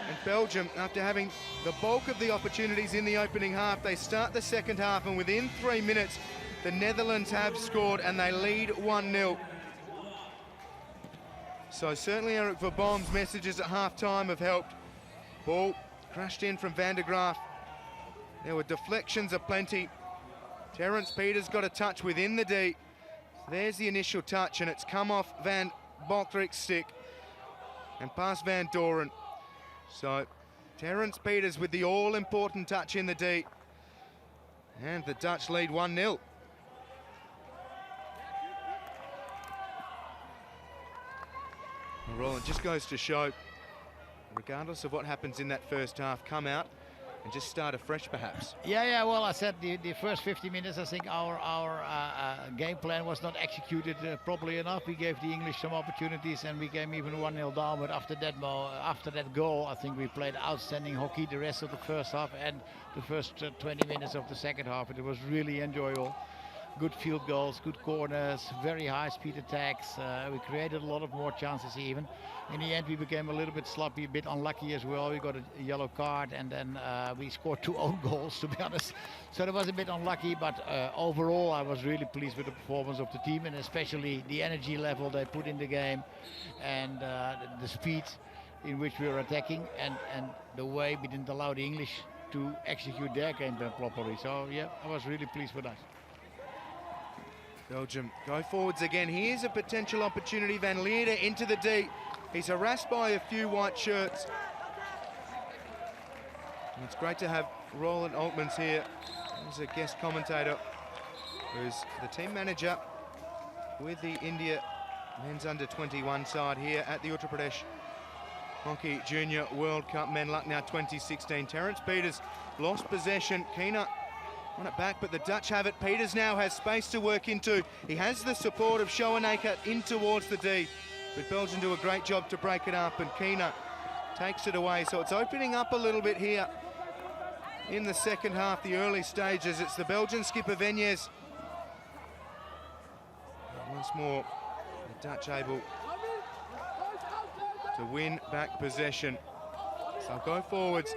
And Belgium, after having the bulk of the opportunities in the opening half, they start the second half, and within 3 minutes, the Netherlands have scored and they lead 1-0. So certainly Eric Verboom's messages at half-time have helped. Ball crashed in from Van der Graaf. There were deflections aplenty. Terence Peters got a touch within the D. There's the initial touch, and it's come off Van Bokrick's stick and past Van Doren. So Terence Peters with the all-important touch in the D. And the Dutch lead 1-0. Roland, just goes to show, regardless of what happens in that first half, come out and just start afresh, perhaps. Yeah, well, I said the first 50 minutes, I think our game plan was not executed properly enough. We gave the English some opportunities, and we came even 1-0 down. But after that goal, I think we played outstanding hockey the rest of the first half and the first 20 minutes of the second half. It was really enjoyable. Good field goals, good corners, very high-speed attacks. We created a lot of more chances even. In the end, we became a little bit sloppy, a bit unlucky as well. We got a yellow card, and then we scored 2 own goals, to be honest. So that was a bit unlucky, but overall, I was really pleased with the performance of the team, and especially the energy level they put in the game, and the speed in which we were attacking, and the way we didn't allow the English to execute their game plan properly. So yeah, I was really pleased with that. Belgium go forwards again. Here's a potential opportunity. Van Leerde into the D. He's harassed by a few white shirts. And it's great to have Roland Altmans here as a guest commentator, who's the team manager with the India men's under-21 side here at the Uttar Pradesh Hockey Junior World Cup Men Lucknow 2016. Terence Peters lost possession. Keener on it back, but the Dutch have it. Peters now has space to work into. He has the support of Schoeneker in towards the D, but Belgium do a great job to break it up, and Keener takes it away. So it's opening up a little bit here in the second half, the early stages. It's the Belgian skipper Venjes. Once more, the Dutch able to win back possession. So go forwards.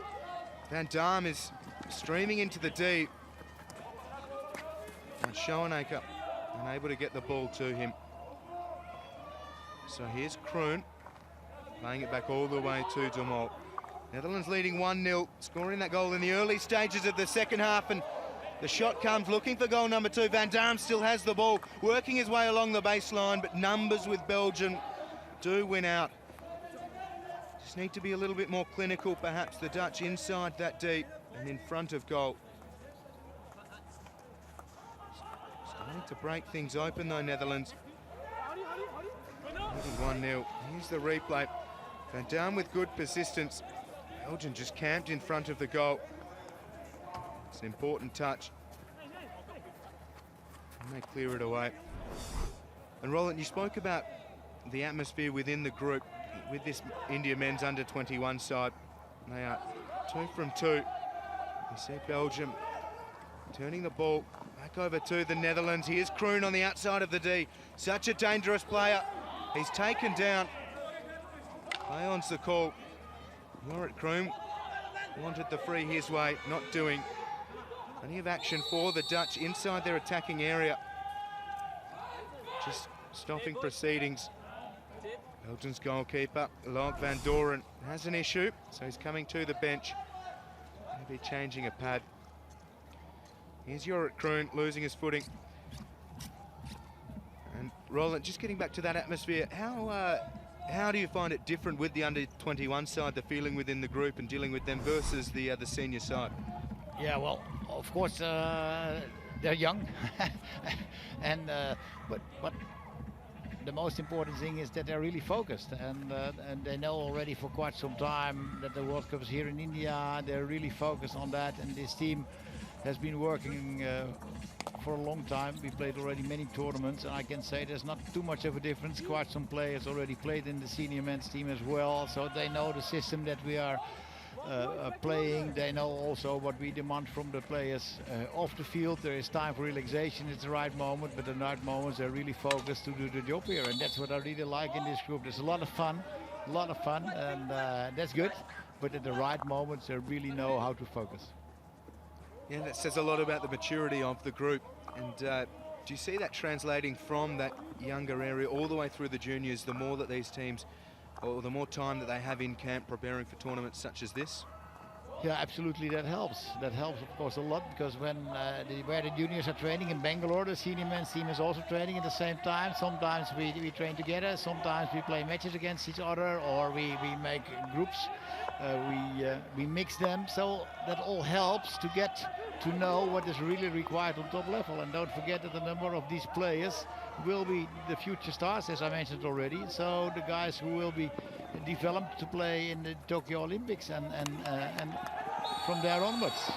Van Damme is streaming into the D. And Schoenaker unable to get the ball to him. So here's Kroon, playing it back all the way to De Mol. Netherlands leading 1-0, scoring that goal in the early stages of the second half, and the shot comes looking for goal number 2. Van Damme still has the ball, working his way along the baseline, but numbers with Belgium do win out. Just need to be a little bit more clinical, perhaps, the Dutch inside that deep and in front of goal. Starting to break things open though, Netherlands. 1-0. Here's the replay. Van Damme with good persistence. Belgium just camped in front of the goal. It's an important touch. And they clear it away. And Roland, you spoke about the atmosphere within the group with this India men's under-21 side. They are 2 from 2. You see Belgium turning the ball back over to the Netherlands. Here's Kroon on the outside of the D. Such a dangerous player. He's taken down. Play on's the call. Jorrit Kroon wanted the free his way, not doing. Plenty of action for the Dutch inside their attacking area. Just stopping proceedings. Belgium's goalkeeper, Log van Doren, has an issue, so he's coming to the bench. Maybe changing a pad. Here's Jorrit Kroon losing his footing. And Roland, just getting back to that atmosphere, how do you find it different with the under-21 side, the feeling within the group and dealing with them versus the senior side? Yeah, well, of course, they're young, and but the most important thing is that they're really focused, and they know already for quite some time that the World Cup is here in India. They're really focused on that, and this team has been working for a long time. We played already many tournaments, and I can say there's not too much of a difference. Quite some players already played in the senior men's team as well, so they know the system that we are playing. They know also what we demand from the players off the field. There is time for relaxation, it's the right moment, but the right moments they're really focused to do the job here, and that's what I really like in this group. There's a lot of fun, and that's good, but at the right moments they really know how to focus. Yeah, that says a lot about the maturity of the group. And do you see that translating from that younger area all the way through the juniors, the more that these teams, or the more time that they have in camp preparing for tournaments such as this? Yeah, absolutely, that helps. That helps, of course, a lot, because when where the juniors are training in Bangalore, the senior men's team is also training at the same time. Sometimes we train together, sometimes we play matches against each other, or we make groups. We mix them, so that all helps to get to know what is really required on top level. And don't forget that a number of these players will be the future stars, as I mentioned already. So the guys who will be developed to play in the Tokyo Olympics and from there onwards.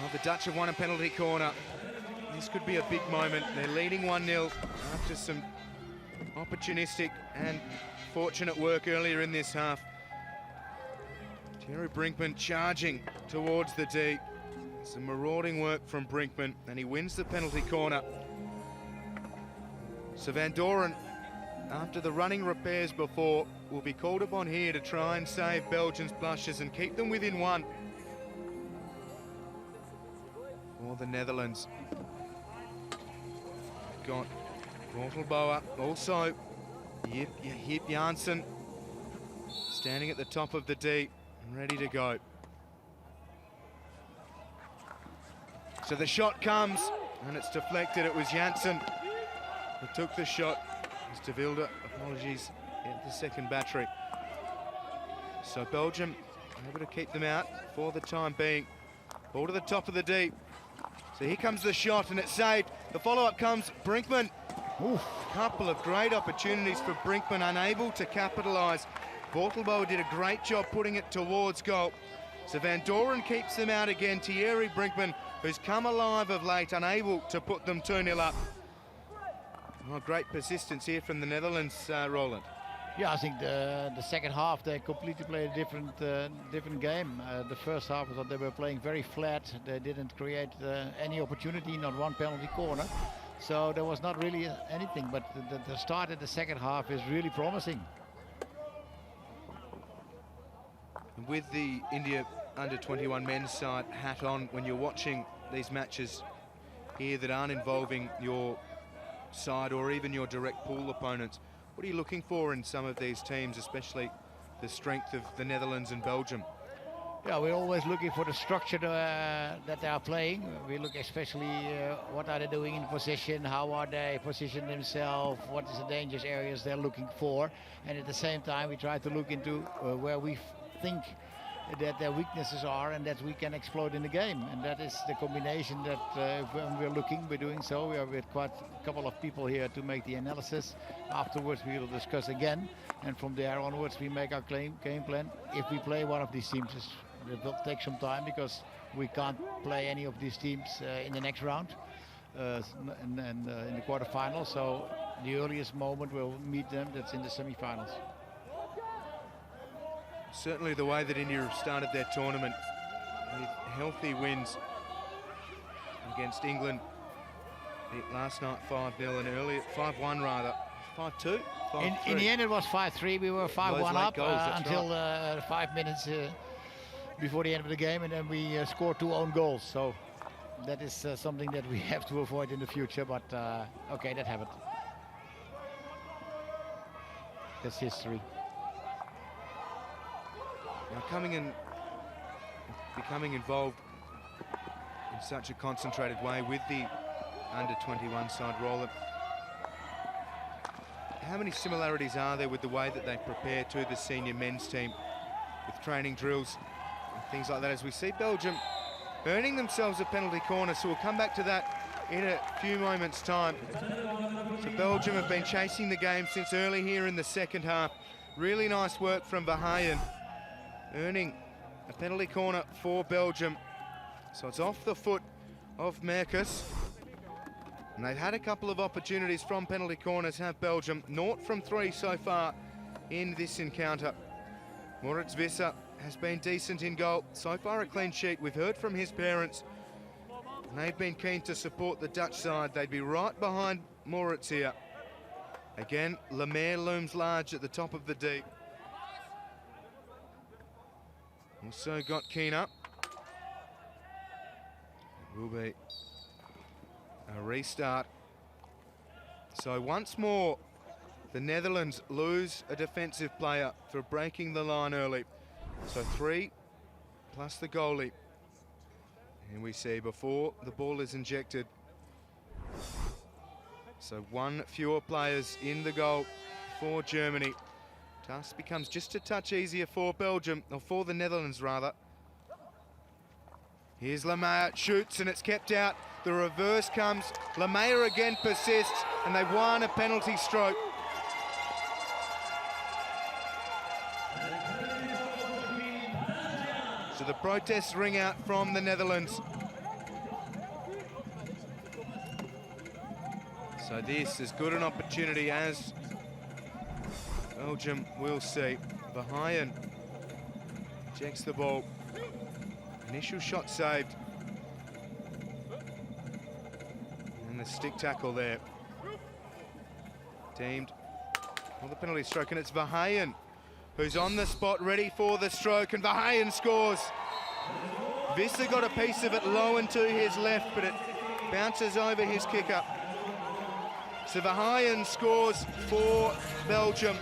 Well, the Dutch have won a penalty corner. This could be a big moment. They're leading 1-0 after some opportunistic and fortunate work earlier in this half. Thierry Brinkman charging towards the D. Some marauding work from Brinkman, and he wins the penalty corner. So Van Doren, after the running repairs before, will be called upon here to try and save Belgium's blushes and keep them within 1. For the Netherlands. Got Bortelboer, also Jip Janssen standing at the top of the D and ready to go. So the shot comes and it's deflected. It was Janssen who took the shot. Mr. Wilde, apologies, at the second battery. So Belgium able to keep them out for the time being. Ball to the top of the D. So here comes the shot and it's saved. The follow-up comes, Brinkman. Oof. Couple of great opportunities for Brinkman, unable to capitalise. Bortelboer did a great job putting it towards goal. So Van Doren keeps them out again. Thierry Brinkman, who's come alive of late, unable to put them 2-0 up. Oh, great persistence here from the Netherlands, Roland. Yeah, I think the second half they completely played a different game. The first half I thought they were playing very flat. They didn't create any opportunity, not one penalty corner. So there was not really anything. But the start of the second half is really promising. With the India under-21 men's side hat on, when you're watching these matches here that aren't involving your side or even your direct pool opponents, what are you looking for in some of these teams, especially the strength of the Netherlands and Belgium? Yeah, we're always looking for the structure that they are playing. We look especially what are they doing in possession, how are they positioning themselves, what is the dangerous areas they're looking for, and at the same time we try to look into where we think that their weaknesses are and that we can explode in the game, and that is the combination that when we're doing so. We are with quite a couple of people here to make the analysis. Afterwards we will discuss again, and from there onwards we make our game plan. If we play one of these teams, it will take some time because we can't play any of these teams in the next round and in the quarterfinals, so the earliest moment we'll meet them, that's in the semi-finals. Certainly the way that India have started their tournament with healthy wins against England. Beat last night 5-0 and earlier 5-1 rather, 5-2. In the end it was 5-3. We were 5-1 up goals, until 5 minutes before the end of the game, and then we scored 2 own goals. So that is something that we have to avoid in the future. But okay, that happened. That's history. Now becoming involved in such a concentrated way with the under-21 side, Roland, how many similarities are there with the way that they prepare to the senior men's team with training drills and things like that, as we see Belgium earning themselves a penalty corner? So we'll come back to that in a few moments' time. So Belgium have been chasing the game since early here in the second half. Really nice work from Verheyen, earning a penalty corner for Belgium. So it's off the foot of Merkus. And they've had a couple of opportunities from penalty corners, have Belgium. 0 from 3 so far in this encounter. Moritz Visser has been decent in goal. So far a clean sheet. We've heard from his parents, and they've been keen to support the Dutch side. They'd be right behind Moritz here. Again, Lemaire looms large at the top of the D. Also got Keane up. It will be a restart. So once more, the Netherlands lose a defensive player for breaking the line early. So 3 plus the goalie. And we see before the ball is injected. So 1 fewer players in the goal for Germany. Task becomes just a touch easier for Belgium, or for the Netherlands rather. Here's Lemaire, shoots and it's kept out. The reverse comes, Lemaire again persists, and they've won a penalty stroke. So the protests ring out from the Netherlands. So this is good an opportunity as Belgium will see. Verheyen ejects the ball. Initial shot saved. And the stick tackle there. Deemed for the penalty stroke, and it's Verheyen who's on the spot, ready for the stroke, and Verheyen scores. Visser got a piece of it low and to his left, but it bounces over his kicker. So Verheyen scores for Belgium.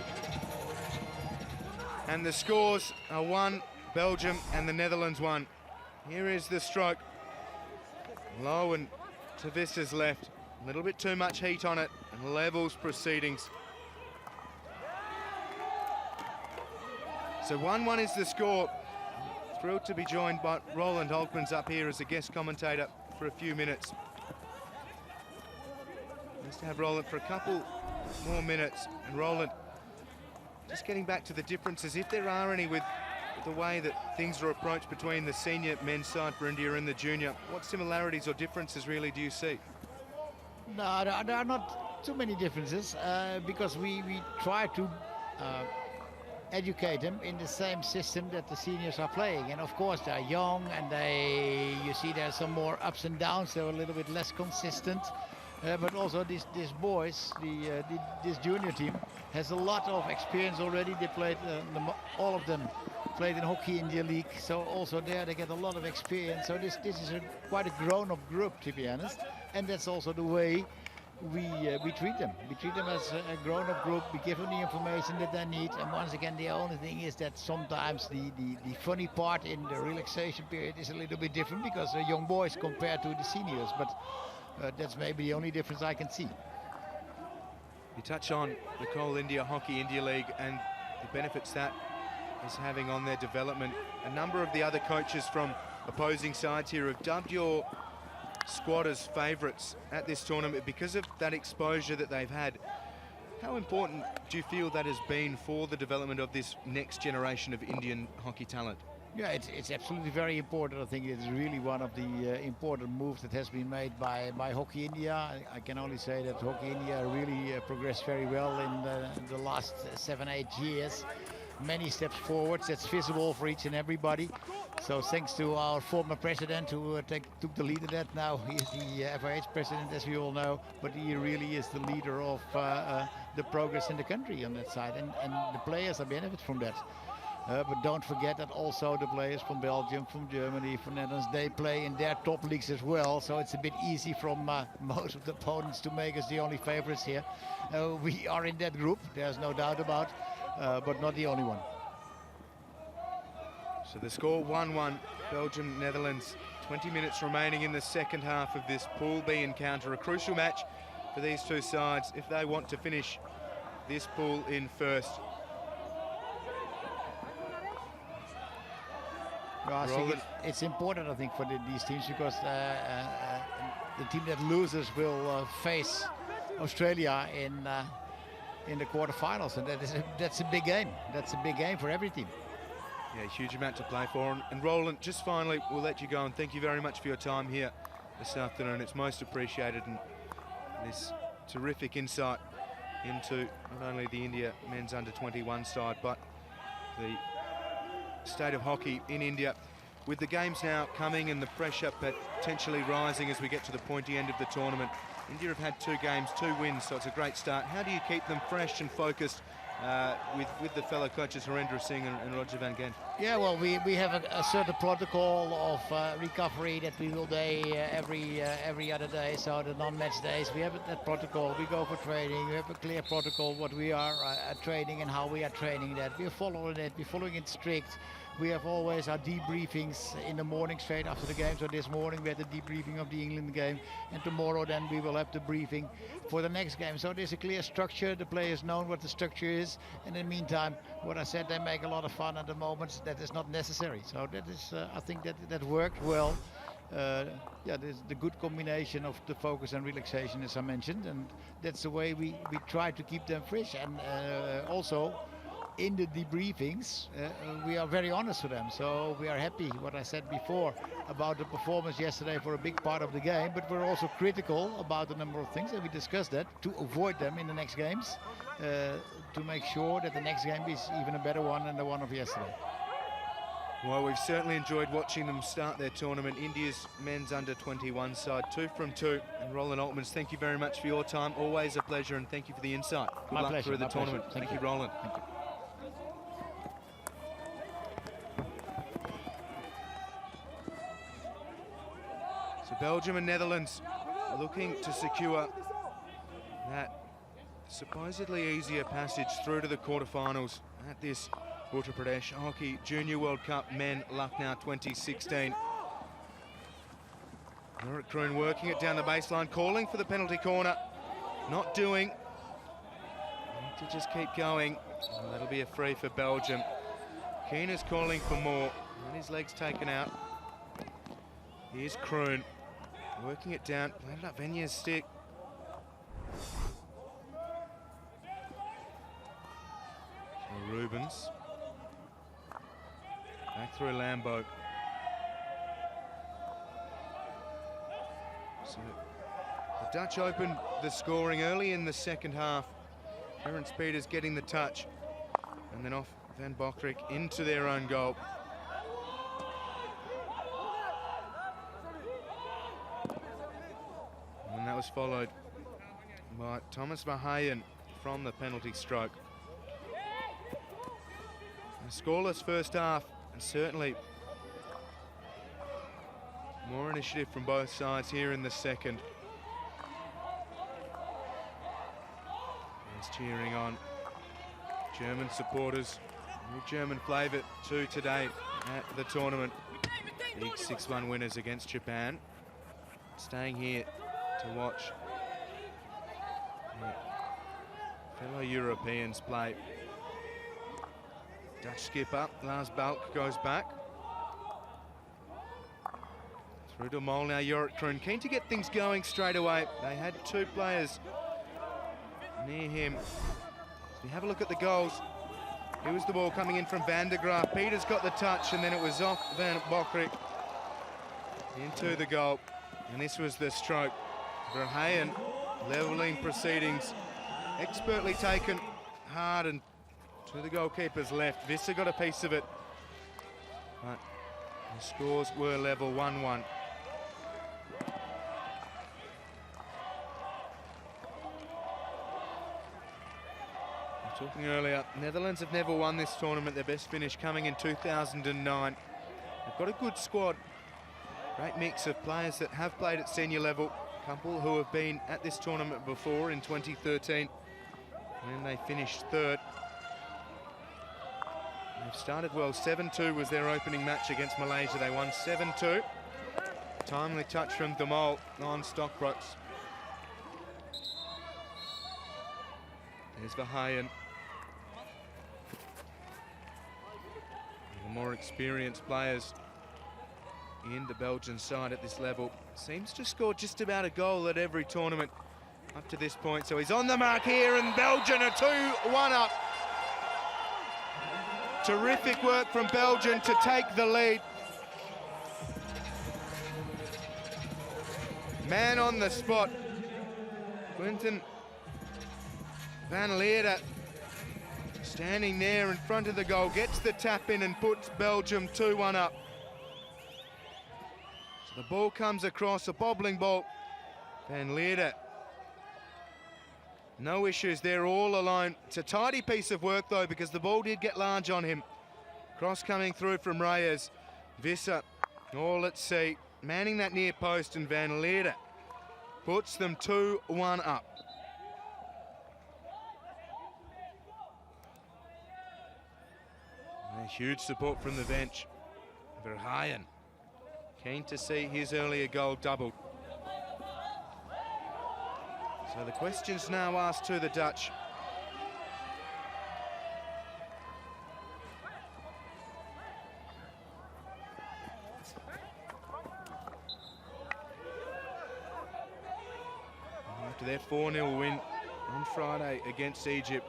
And the scores are 1 Belgium and the Netherlands 1. Here is the stroke. Low and to Visser's left. A little bit too much heat on it and levels proceedings. So 1-1 is the score. Thrilled to be joined by Roland Holkmans up here as a guest commentator for a few minutes. Nice to have Roland for a couple more minutes. And Roland, just getting back to the differences, if there are any, with the way that things are approached between the senior men's side for India and the junior, what similarities or differences really do you see? No, there are not too many differences because we try to educate them in the same system that the seniors are playing. And of course they're young, and you see there's some more ups and downs. They're a little bit less consistent. But also these boys, this junior team has a lot of experience already. They played, all of them played in Hockey India League, so also there they get a lot of experience. So this is quite a grown-up group, to be honest, and that's also the way we treat them. We treat them as a grown-up group. We give them the information that they need, and once again, the only thing is that sometimes the funny part in the relaxation period is a little bit different because they're young boys compared to the seniors, but that's maybe the only difference I can see. You touch on the Coal India Hockey India League and the benefits that is having on their development. A number of the other coaches from opposing sides here have dubbed your squad as favourites at this tournament because of that exposure that they've had. How important do you feel that has been for the development of this next generation of Indian hockey talent? Yeah, it's absolutely very important. I think it's really one of the important moves that has been made by Hockey India. I can only say that Hockey India really progressed very well in the last 7-8 years. Many steps forwards, that's visible for each and everybody. So thanks to our former president who took the lead of that. Now he is the FIH president, as we all know, but he really is the leader of the progress in the country on that side, and the players are benefit from that. But don't forget that also the players from Belgium, from Germany, from Netherlands, they play in their top leagues as well. So it's a bit easy from most of the opponents to make us the only favorites here. We are in that group, there's no doubt about, but not the only one. So the score 1-1, Belgium, Netherlands. 20 minutes remaining in the second half of this Pool B encounter. A crucial match for these two sides if they want to finish this pool in first. Well, I think it's important, I think, for these teams because the team that loses will face Australia in the quarterfinals, and that's a big game. That's a big game for every team. Yeah, huge amount to play for. And Roland, just finally, we'll let you go, and thank you very much for your time here this afternoon. It's most appreciated, and this terrific insight into not only the India men's under-21 side, but the state of hockey in India. With the games now coming and the pressure potentially rising as we get to the pointy end of the tournament, India have had 2 games, 2 wins, so it's a great start. How do you keep them fresh and focused with the fellow coaches Harendra Singh and Roger Van Gent? Yeah, well, we have a certain protocol of recovery that we will do every other day. So the non-match days, we have that protocol. We go for training. We have a clear protocol what we are training and how we are training that. We're following it. We're following it strict. We have always our debriefings in the morning straight after the game. So this morning we had the debriefing of the England game, and tomorrow then we will have the briefing for the next game. So there's a clear structure. The players know what the structure is, and in the meantime, what I said, they make a lot of fun at the moment. That is not necessary. So that is, I think that worked well. Yeah, there's the good combination of the focus and relaxation, as I mentioned, and that's the way we try to keep them fresh. And also, in the debriefings, we are very honest with them. So we are happy, what I said before, about the performance yesterday for a big part of the game, but we're also critical about a number of things, and we discussed that to avoid them in the next games, to make sure that the next game is even a better one than the one of yesterday. Well, we've certainly enjoyed watching them start their tournament. India's men's under-21 side, 2 from 2. And Roland Altmans, thank you very much for your time. Always a pleasure, and thank you for the insight. Good My luck pleasure, through the my tournament. pleasure. Thank you, Roland. Thank you. So Belgium and Netherlands are looking to secure that supposedly easier passage through to the quarterfinals at this Uttar Pradesh Hockey Junior World Cup Men Lucknow 2016. Eric Kroon working it down the baseline, calling for the penalty corner. Not doing. Need to just keep going. And that'll be a free for Belgium. Keener's calling for more. And his legs taken out. Here's Kroon. Working it down, played it up Venier's stick. So Rubens. Back through Lambo. So the Dutch opened the scoring early in the second half. Terence Peters getting the touch. and then off Van Bokrik into their own goal. And that was followed by Thomas Verheyen from the penalty stroke. A scoreless first half, and certainly more initiative from both sides here in the second. There's cheering on. German supporters, new German flavour too today at the tournament. Big 6-1 winners against Japan. Staying here to watch fellow Europeans play. Dutch skipper Lars Balk goes back. Through to Mol now, Jorrit keen to get things going straight away. They had two players near him. So we have a look at the goals. Here was the ball coming in from Van der Graaf. Peters got the touch, and then it was off Van Bokrik into the goal. And this was the stroke. Verheyen levelling proceedings. Expertly taken hard and to the goalkeeper's left. Visser got a piece of it, but the scores were level 1-1. Talking earlier, Netherlands have never won this tournament. Their best finish coming in 2009. They've got a good squad. Great mix of players that have played at senior level. A couple who have been at this tournament before in 2013 when they finished third. They've started well. 7-2 was their opening match against Malaysia. They won 7-2. Timely touch from De Mol on Stockbrooks. There's Verheyen. The more experienced players in the Belgian side at this level. Seems to score just about a goal at every tournament up to this point. So he's on the mark here, and Belgium are 2-1 up. Terrific work from Belgium to take the lead. Man on the spot. Quinten Van Leerde standing there in front of the goal, gets the tap in and puts Belgium 2-1 up. So the ball comes across, a bobbling ball. Van Leerde, no issues there, all alone. It's a tidy piece of work though, because the ball did get large on him. Cross coming through from Reyes. Visser all at sea, manning that near post, and Van Leerde puts them 2-1 up. Huge support from the bench. Verheyen keen to see his earlier goal doubled. So the question's now asked to the Dutch. After their 4-0 win on Friday against Egypt,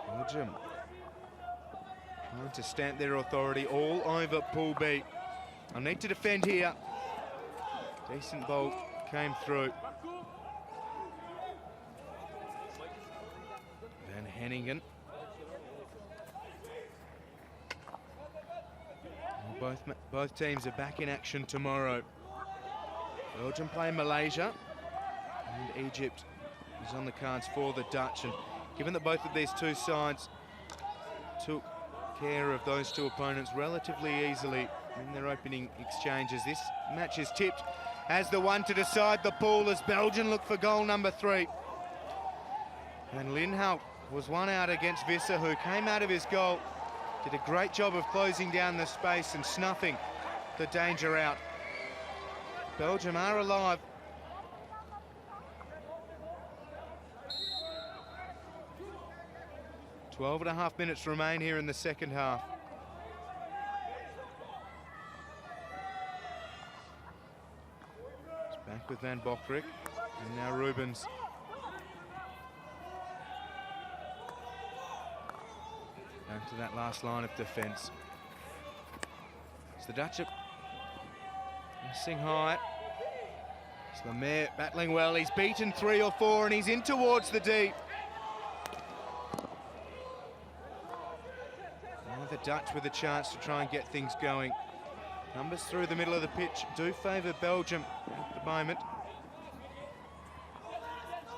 Belgium trying to stamp their authority all over Pool B. I'll need to defend here. Decent ball came through. Van Henningen. Both teams are back in action tomorrow. Belgium play Malaysia, and Egypt is on the cards for the Dutch. And given that both of these two sides took care of those two opponents relatively easily in their opening exchanges, this match is tipped as the one to decide the pool as Belgium look for goal number 3. And Lindhout was one out against Visser, who came out of his goal, did a great job of closing down the space and snuffing the danger out. Belgium are alive. .5 minutes remain here in the second half. It's back with Van Bokrik, and now Rubens. Back to that last line of defence. It's the Dutch pressing high. It's Lemaire battling well. He's beaten 3 or 4, and he's in towards the D. The Dutch with a chance to try and get things going. Numbers through the middle of the pitch do favour Belgium at the moment.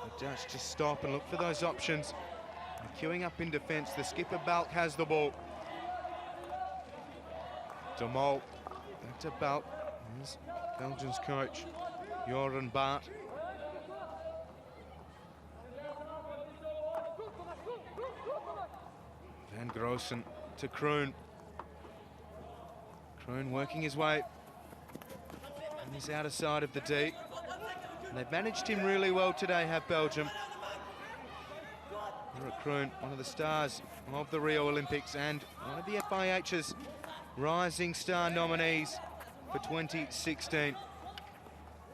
The Dutch just stop and look for those options. And queuing up in defence, the skipper Balk has the ball. De Mol, back to Balk. Here's Belgium's coach, Joran Bart. Van Grossen to Kroon. Kroon working his way on his outer side of the D. And they've managed him really well today, have Belgium. Eric Kroon, one of the stars of the Rio Olympics and one of the FIH's Rising Star nominees for 2016.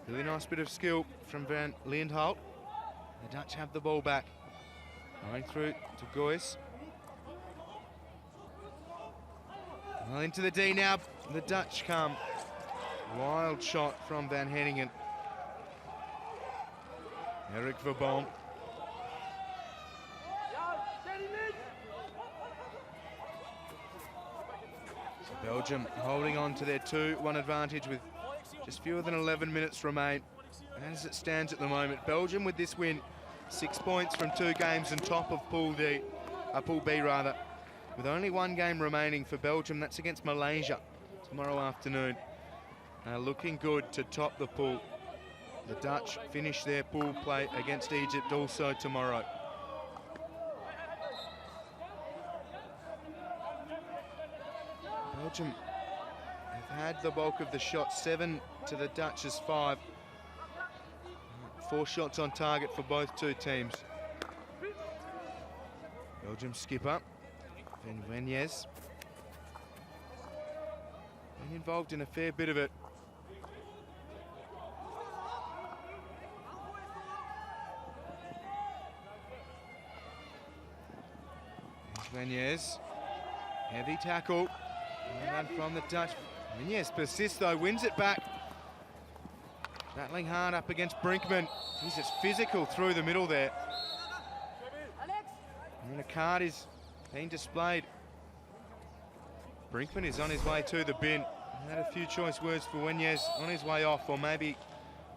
Really nice bit of skill from Van Leendholt. The Dutch have the ball back. Going through to Goyce. Well, into the D now. The Dutch come. Wild shot from Van Henningen. Eric Verboom. Belgium holding on to their 2-1 advantage with just fewer than 11 minutes remain. As it stands at the moment, Belgium with this win, 6 points from 2 games and top of Pool B, with only 1 game remaining for Belgium. That's against Malaysia tomorrow afternoon. Looking good to top the pool. The Dutch finish their pool play against Egypt also tomorrow. Belgium have had the bulk of the shots, 7 to the Dutch's 5. 4 shots on target for both 2 teams. Belgium skipper, Van Venjes. Been involved in a fair bit of it. Van Venjes, heavy tackle. And from the Dutch. Venjes persists though, wins it back. Battling hard up against Brinkman. He's just physical through the middle there. And a card is being displayed. Brinkman is on his way to the bin. Had a few choice words for Venjes on his way off, or maybe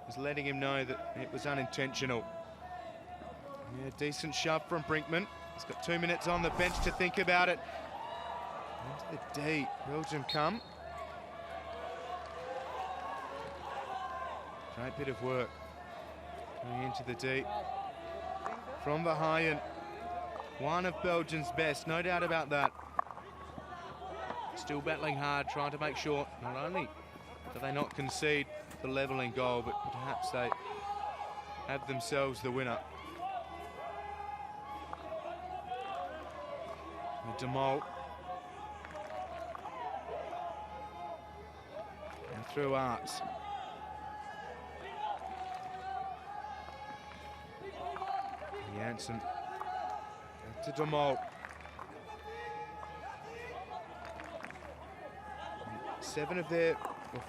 was letting him know that it was unintentional. Yeah, decent shove from Brinkman. He's got 2 minutes on the bench to think about it. Into the D, Belgium come. Great bit of work coming into the D from Verheyen. One of Belgium's best, no doubt about that. Still battling hard, trying to make sure not only do they not concede the levelling goal, but perhaps they have themselves the winner. De Mol. And through Arts. Janssen to De Mol.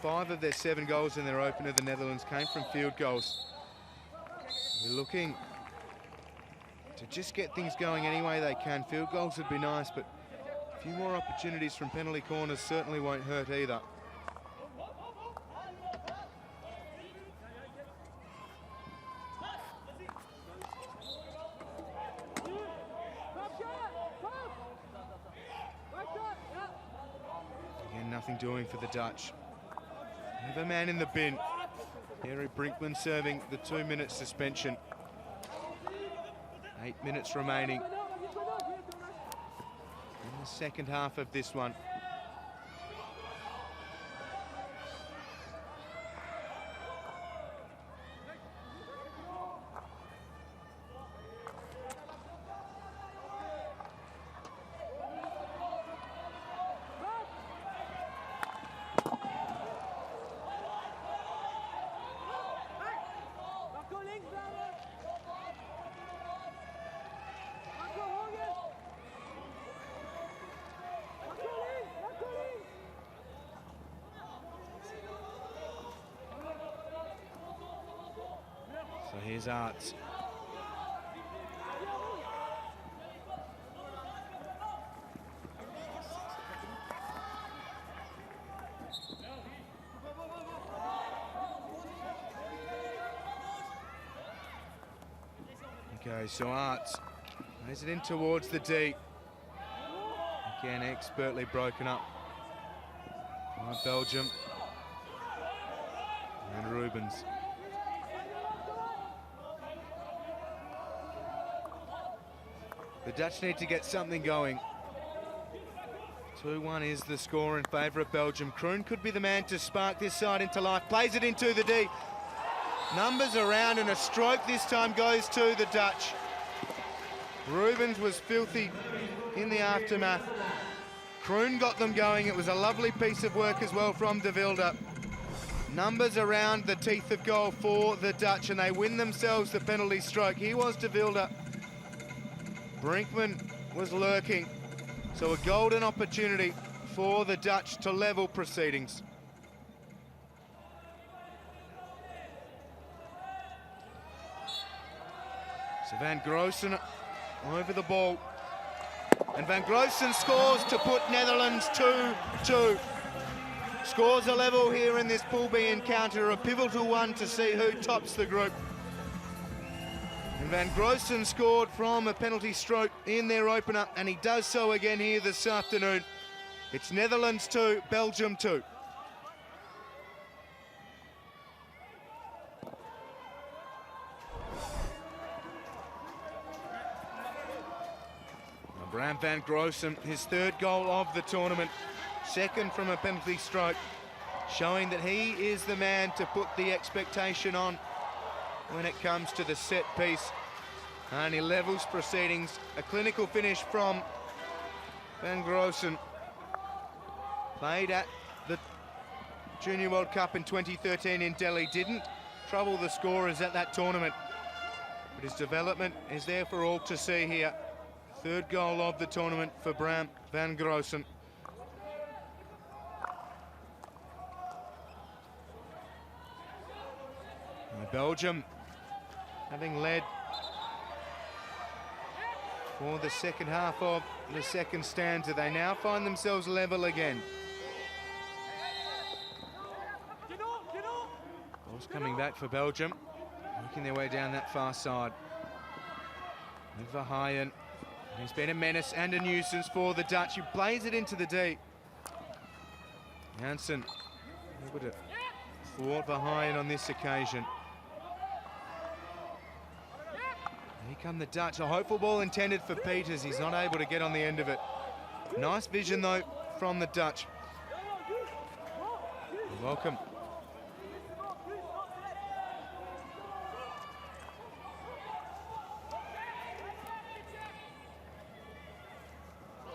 5 of their 7 goals in their opener, the Netherlands, came from field goals. We're looking to just get things going any way they can. Field goals would be nice, but a few more opportunities from penalty corners certainly won't hurt either. Again, nothing doing for the Dutch. Have a man in the bin. Harry Brinkman serving the 2-minute suspension. 8 minutes remaining in the second half of this one. So here's Arts. Okay, so Arts plays it in towards the D. Again, expertly broken up by Belgium and Rubens. The Dutch need to get something going. 2-1 is the score in favour of Belgium. Kroon could be the man to spark this side into life. Plays it into the D. Numbers around, and a stroke this time goes to the Dutch. Rubens was filthy in the aftermath. Kroon got them going. It was a lovely piece of work as well from De Wilde. Numbers around the teeth of goal for the Dutch, and they win themselves the penalty stroke. Here was De Wilde. Brinkman was lurking. So a golden opportunity for the Dutch to level proceedings. So Van Groosen over the ball. And Van Groosen scores to put Netherlands 2-2. Scores a level here in this Pool B encounter, a pivotal one to see who tops the group. And Van Groosen scored from a penalty stroke in their opener, and he does so again here this afternoon. It's Netherlands 2, Belgium 2. Bram Van Groosen, his third goal of the tournament, second from a penalty stroke, showing that he is the man to put the expectation on when it comes to the set piece. And he levels proceedings. A clinical finish from Van Groosen. Played at the Junior World Cup in 2013 in Delhi. Didn't trouble the scorers at that tournament, but his development is there for all to see here. Third goal of the tournament for Bram Van Groosen. And Belgium, having led for the second half of the second stanza, they now find themselves level again. Ball's coming back for Belgium, working their way down that far side. And Verheyen, he's been a menace and a nuisance for the Dutch. He plays it into the D. Janssen able to thwart Verheyen on this occasion. Here come the Dutch. A hopeful ball intended for Peters. He's not able to get on the end of it. Nice vision, though, from the Dutch. You're welcome.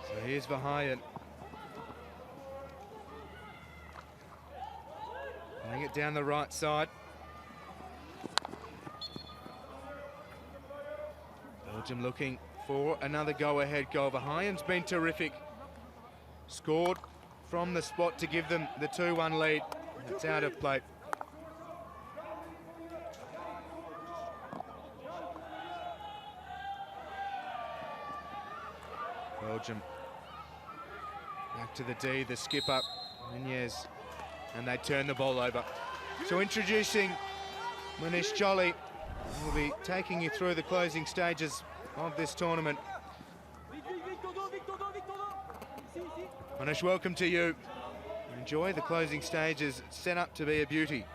So here's Verheyen. Playing it down the right side. Belgium looking for another go-ahead goal. Verheyen's been terrific. Scored from the spot to give them the 2-1 lead. It's out of play. Belgium back to the D, the skipper, Nunez, and they turn the ball over. So introducing Manish Jolly, who will be taking you through the closing stages of this tournament. Manish, welcome to you. Enjoy the closing stages. It's set up to be a beauty.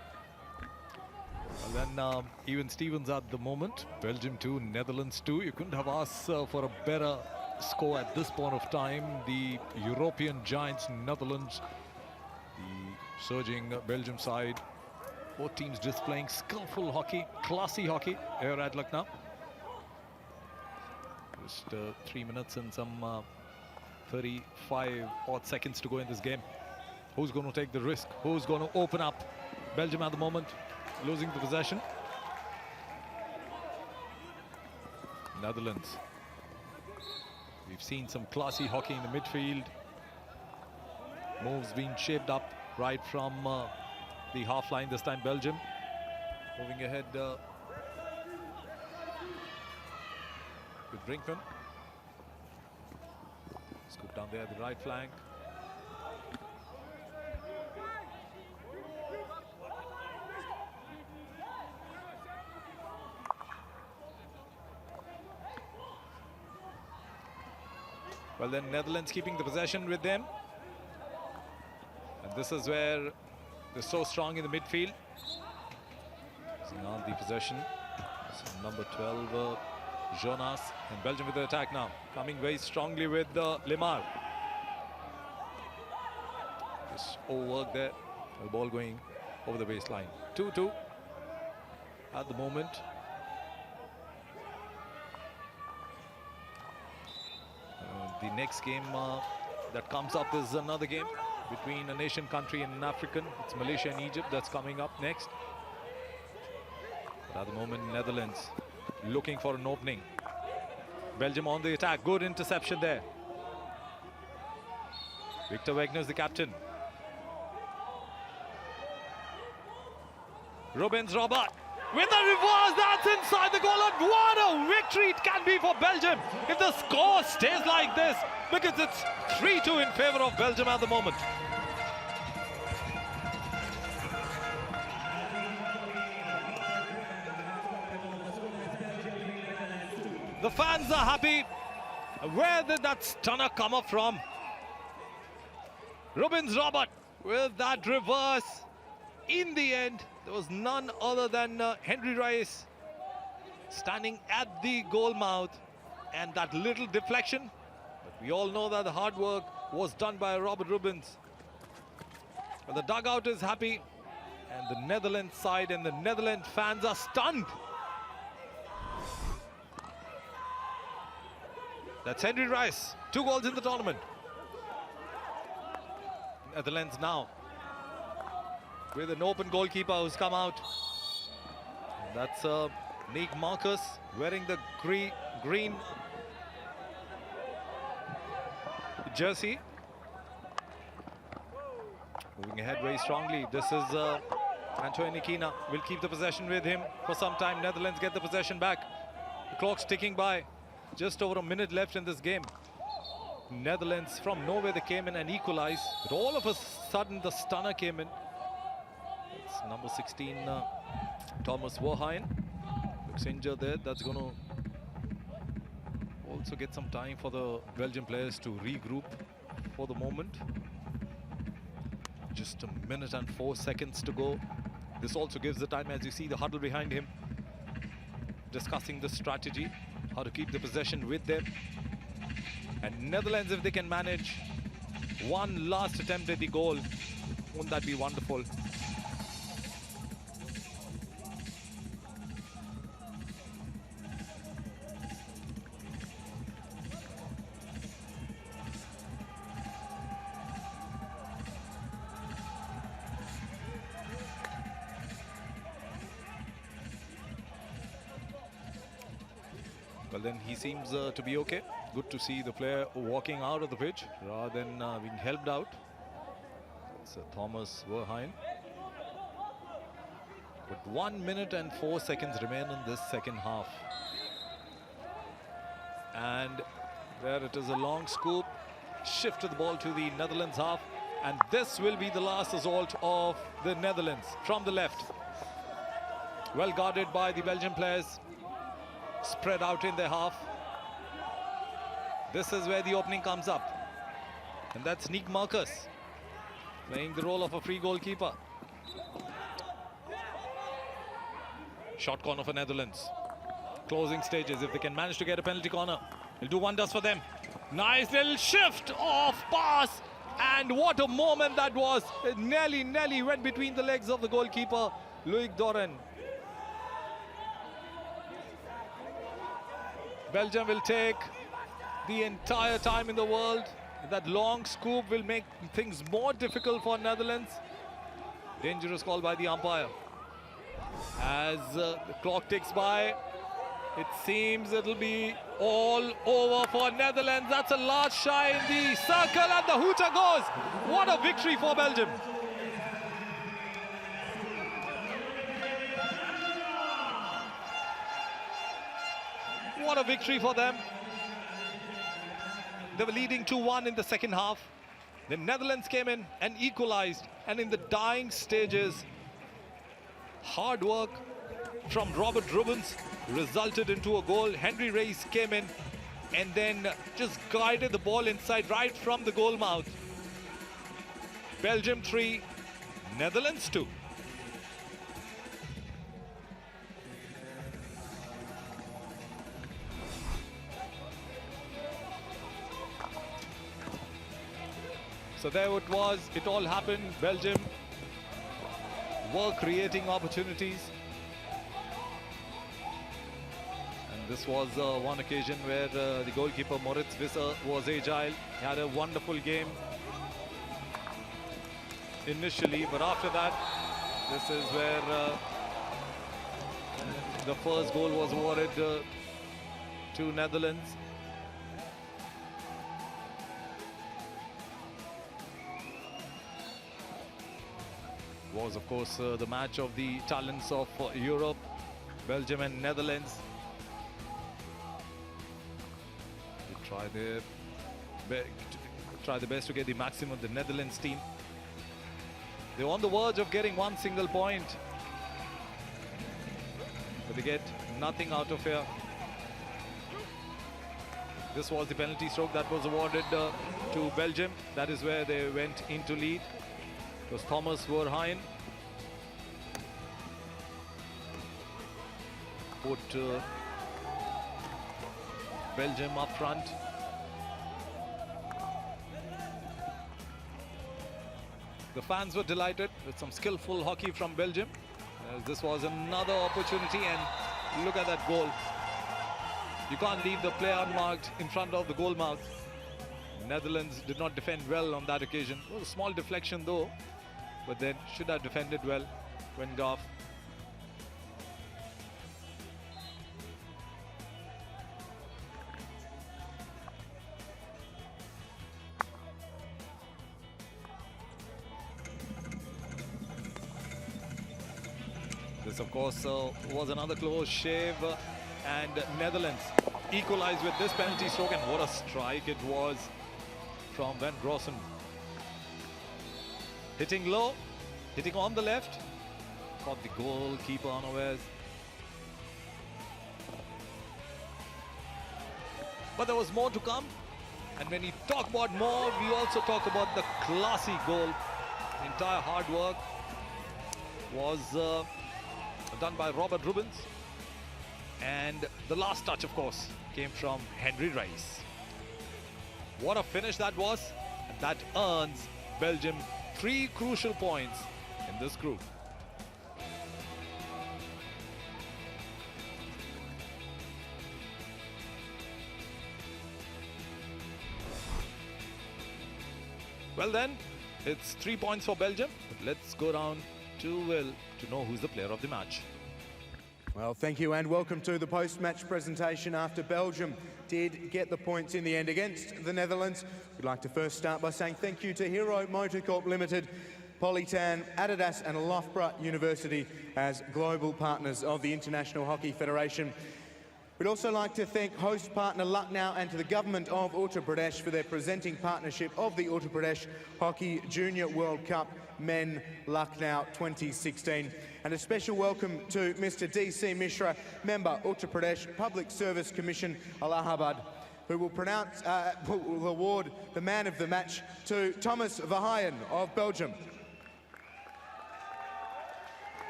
Well, then, even Stevens at the moment. Belgium 2, Netherlands 2. You couldn't have asked for a better score at this point of time. The European giants, Netherlands, the surging Belgium side. Both teams displaying skillful hockey, classy hockey here at Lucknow. Just 3 minutes and some 35 odd seconds to go in this game. Who's going to take the risk? Who's going to open up? Belgium at the moment losing the possession. Netherlands. We've seen some classy hockey in the midfield. Moves being shaped up right from the half line. This time Belgium moving ahead with Brinkman. Scoop down there, the right flank. Well, then Netherlands keeping the possession with them. And this is where they're so strong in the midfield. Losing on the possession. So number 12, Jonas. And Belgium with the attack now. Coming very strongly with Lemar. Just overwork there. The ball going over the baseline. 2-2 at the moment. The next game that comes up is another game between a nation country and an African. It's Malaysia and Egypt that's coming up next. But at the moment, Netherlands looking for an opening. Belgium on the attack. Good interception there. Victor Wagner is the captain. Rubens Robert with the reverse, that's inside the goal, and what a victory it can be for Belgium if the score stays like this, because it's 3-2 in favor of Belgium at the moment. The fans are happy. Where did that stunner come up from? Rubens Robert with that reverse. In the end, there was none other than Henry Rice standing at the goal mouth, and that little deflection. But we all know that the hard work was done by Robert Rubens. But the dugout is happy, and the Netherlands side and the Netherlands fans are stunned. That's Henry Rice, 2 goals in the tournament. Netherlands now with an open goalkeeper who's come out. That's Nick Marcus wearing the green jersey. Moving ahead very strongly. This is Antoine Nikina. Will keep the possession with him for some time. Netherlands get the possession back. The clock's ticking by. Just over a minute left in this game. Netherlands from nowhere they came in and equalized. But all of a sudden the stunner came in. It's number 16, Thomas Verheyen. Looks injured there. That's going to also get some time for the Belgian players to regroup for the moment. Just a minute and 4 seconds to go. This also gives the time, as you see the huddle behind him, discussing the strategy, how to keep the possession with them. And Netherlands, if they can manage one last attempt at the goal, wouldn't that be wonderful? Well, then he seems to be okay. Good to see the player walking out of the pitch rather than being helped out. It's Thomas Verheyen. But 1 minute and 4 seconds remain in this second half. And there it is, a long scoop. Shift the ball to the Netherlands half. And this will be the last assault of the Netherlands from the left. Well guarded by the Belgian players. Spread out in their half. This is where the opening comes up. And that's Nick Marcus playing the role of a free goalkeeper. Short corner for Netherlands. Closing stages. If they can manage to get a penalty corner, it'll do wonders for them. Nice little shift off pass. And what a moment that was. It nearly went between the legs of the goalkeeper, Loic Doren. Belgium will take the entire time in the world. That long scoop will make things more difficult for Netherlands. Dangerous call by the umpire. As the clock ticks by, it seems it'll be all over for Netherlands. That's a large shy in the circle, and the hooter goes. What a victory for Belgium. What a victory for them. They were leading 2-1 in the second half. The Netherlands came in and equalized. And in the dying stages, hard work from Robert Rubens resulted into a goal. Henry Rice came in and then just guided the ball inside right from the goal mouth. Belgium 3, Netherlands 2. So there it was, it all happened. Belgium were creating opportunities. And this was one occasion where the goalkeeper Moritz Visser was agile. He had a wonderful game initially, but after that, this is where the first goal was awarded to Netherlands. Was of course the match of the talents of Europe, Belgium and Netherlands. They try their best to get the maximum of the Netherlands team. They're on the verge of getting one single point, but they get nothing out of here. This was the penalty stroke that was awarded to Belgium. That is where they went into lead. It was Thomas Verheyen. Put Belgium up front. The fans were delighted with some skillful hockey from Belgium. This was another opportunity, and look at that goal. You can't leave the player unmarked in front of the goal mouth. Netherlands did not defend well on that occasion. It was a small deflection though, but then should have defended well. Went off. This of course was another close shave, and Netherlands equalized with this penalty stroke, and what a strike it was from Van Grossen. Hitting low, hitting on the left, caught the goalkeeper unawares. But there was more to come, and when we talk about more, we also talk about the classy goal. The entire hard work was done by Robert Rubens, and the last touch of course came from Henry Rice. What a finish that was, and that earns Belgium 3 crucial points in this group. Well then, it's 3 points for Belgium, but let's go down to Will to know who's the player of the match. Well, thank you and welcome to the post-match presentation after Belgium did get the points in the end against the Netherlands. We'd like to first start by saying thank you to Hero Motorcorp Limited, Polytan, Adidas and Loughborough University as global partners of the International Hockey Federation. We'd also like to thank host partner Lucknow and to the government of Uttar Pradesh for their presenting partnership of the Uttar Pradesh Hockey Junior World Cup Men Lucknow 2016. And a special welcome to Mr. D.C. Mishra, member Uttar Pradesh Public Service Commission, Allahabad, who will award the man of the match to Thomas Verheyen of Belgium.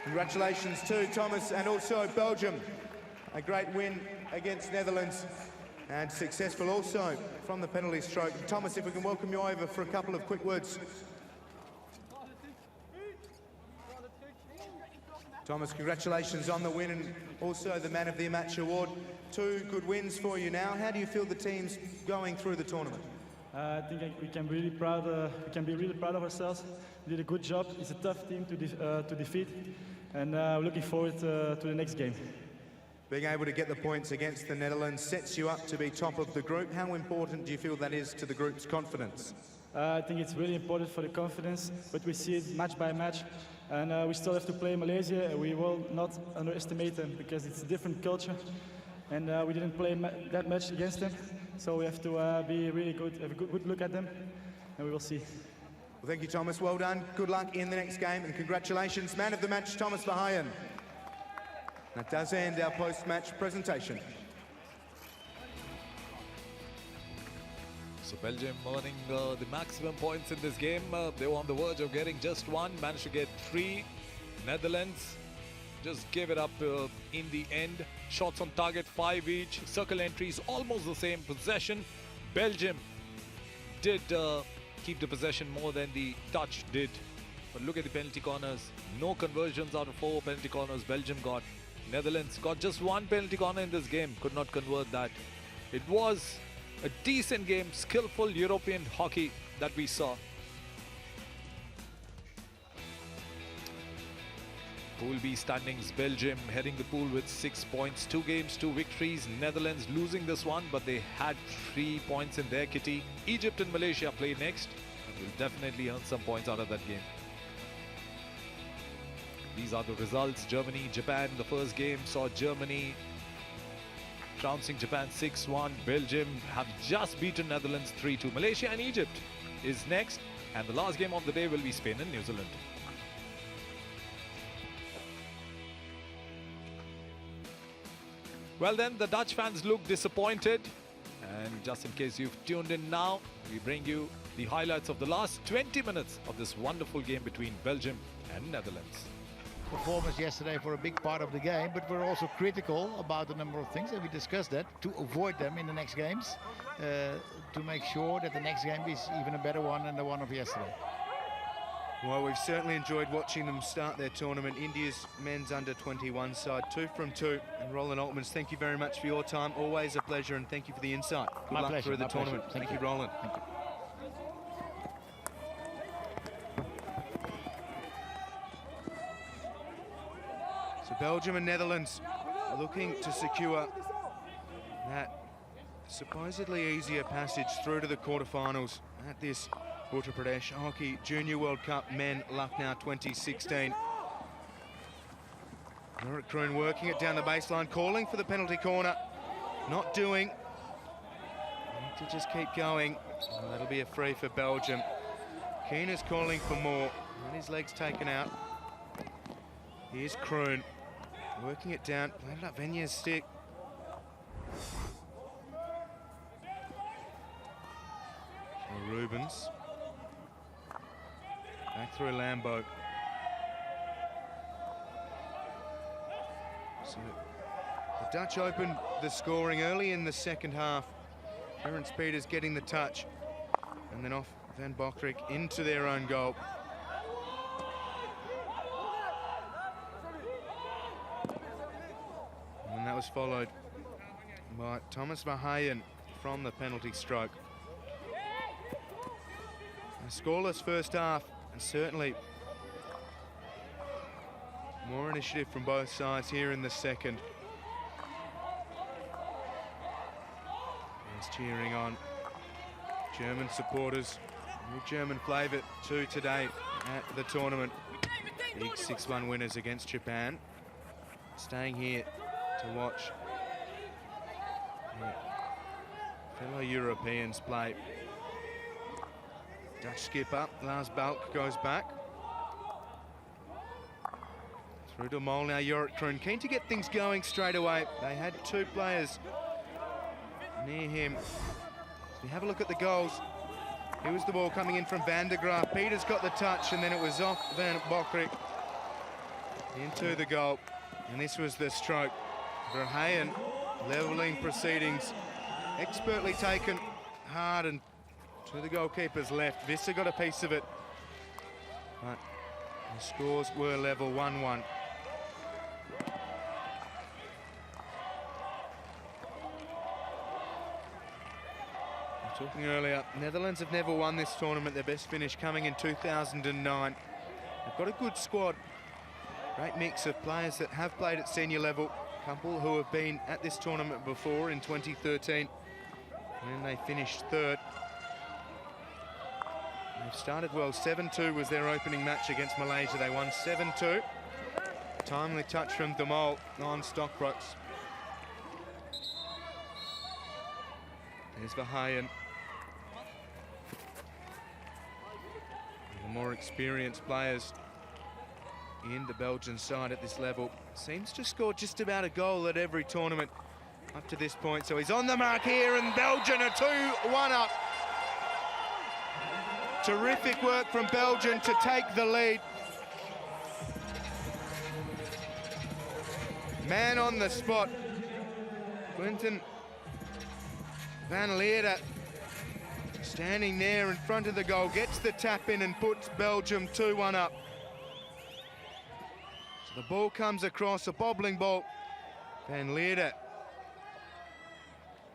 Congratulations to Thomas and also Belgium. A great win against Netherlands and successful also from the penalty stroke. Thomas, if we can welcome you over for a couple of quick words. Thomas, congratulations on the win and also the Man of the Match award. 2 good wins for you now. How do you feel the team's going through the tournament? I think we can be really proud of ourselves. We did a good job. It's a tough team to defeat, and we're looking forward to the next game. Being able to get the points against the Netherlands sets you up to be top of the group. How important do you feel that is to the group's confidence? I think it's really important for the confidence, but we see it match by match. And we still have to play Malaysia. We will not underestimate them because it's a different culture. And we didn't play that much against them. So we have to be really good, have a good look at them, and we will see. Well, thank you, Thomas. Well done. Good luck in the next game, and congratulations. Man of the match, Thomas Verheyen. That does end our post-match presentation. So Belgium earning the maximum points in this game. They were on the verge of getting just one, managed to get 3. Netherlands just gave it up in the end. Shots on target 5 each. Circle entries almost the same. Possession, Belgium did keep the possession more than the Dutch did. But look at the penalty corners. No conversions out of 4 penalty corners Belgium got. Netherlands got just 1 penalty corner in this game. Could not convert that. It was a decent game, skillful European hockey that we saw. Pool B standings, Belgium heading the pool with 6 points, 2 games, 2 victories. Netherlands losing this one, but they had 3 points in their kitty. Egypt and Malaysia play next and will definitely earn some points out of that game. These are the results. Germany, Japan, the first game saw Germany trouncing Japan 6-1. Belgium have just beaten Netherlands 3-2. Malaysia and Egypt is next, and the last game of the day will be Spain and New Zealand. Well then, the Dutch fans look disappointed, and just in case you've tuned in now, we bring you the highlights of the last 20 minutes of this wonderful game between Belgium and Netherlands. Performance yesterday for a big part of the game, but we're also critical about a number of things, and we discussed that to avoid them in the next games, to make sure that the next game is even a better one than the one of yesterday. Well, we've certainly enjoyed watching them start their tournament. India's men's under-21 side, 2 from 2. And Roland Altmans, thank you very much for your time. Always a pleasure, and thank you for the insight. Good luck through the tournament. Thank you, Roland. Thank you. So Belgium and Netherlands are looking to secure that supposedly easier passage through to the quarterfinals at this Uttar Pradesh Hockey Junior World Cup Men Lucknow 2016. Eric Kroon working it down the baseline, calling for the penalty corner. Not doing. Need to just keep going. Oh, that'll be a free for Belgium. Keener's calling for more. And his legs taken out. Here's Kroon. Working it down, played up Venier's stick. So Rubens. Back through Lambo. So the Dutch opened the scoring early in the second half. Terence Peters getting the touch. And then off Van Bokrik into their own goal. And that was followed by Thomas Verheyen from the penalty stroke. A scoreless first half, and certainly more initiative from both sides here in the second. There's cheering on. German supporters, new German flavour too today at the tournament. Big 6-1 winners against Japan. Staying here to watch fellow Europeans play. Dutch skipper Lars Balk goes back. Through to Mol now, Jorrit Kroon keen to get things going straight away. They had 2 players near him. So we have a look at the goals. Here was the ball coming in from Van der Graaf. Peters got the touch, and then it was off Van Bokrik into the goal. And this was the stroke. Verheyen levelling proceedings. Expertly taken hard and to the goalkeeper's left. Visser got a piece of it. But the scores were level, 1-1. Talking earlier, Netherlands have never won this tournament. Their best finish coming in 2009. They've got a good squad. Great mix of players that have played at senior level. A couple who have been at this tournament before in 2013. And they finished 3rd. They've started well. 7-2 was their opening match against Malaysia. They won 7-2. Timely touch from De Mol on Stockbrooks. There's Verheyen. The more experienced players in the Belgian side at this level. Seems to score just about a goal at every tournament up to this point. So he's on the mark here, and Belgium are 2-1 up Terrific work from Belgium to take the lead. Man on the spot. Quinten van Leerde standing there in front of the goal, gets the tap in and puts Belgium 2-1 up. So the ball comes across, a bobbling ball. Van Leerde,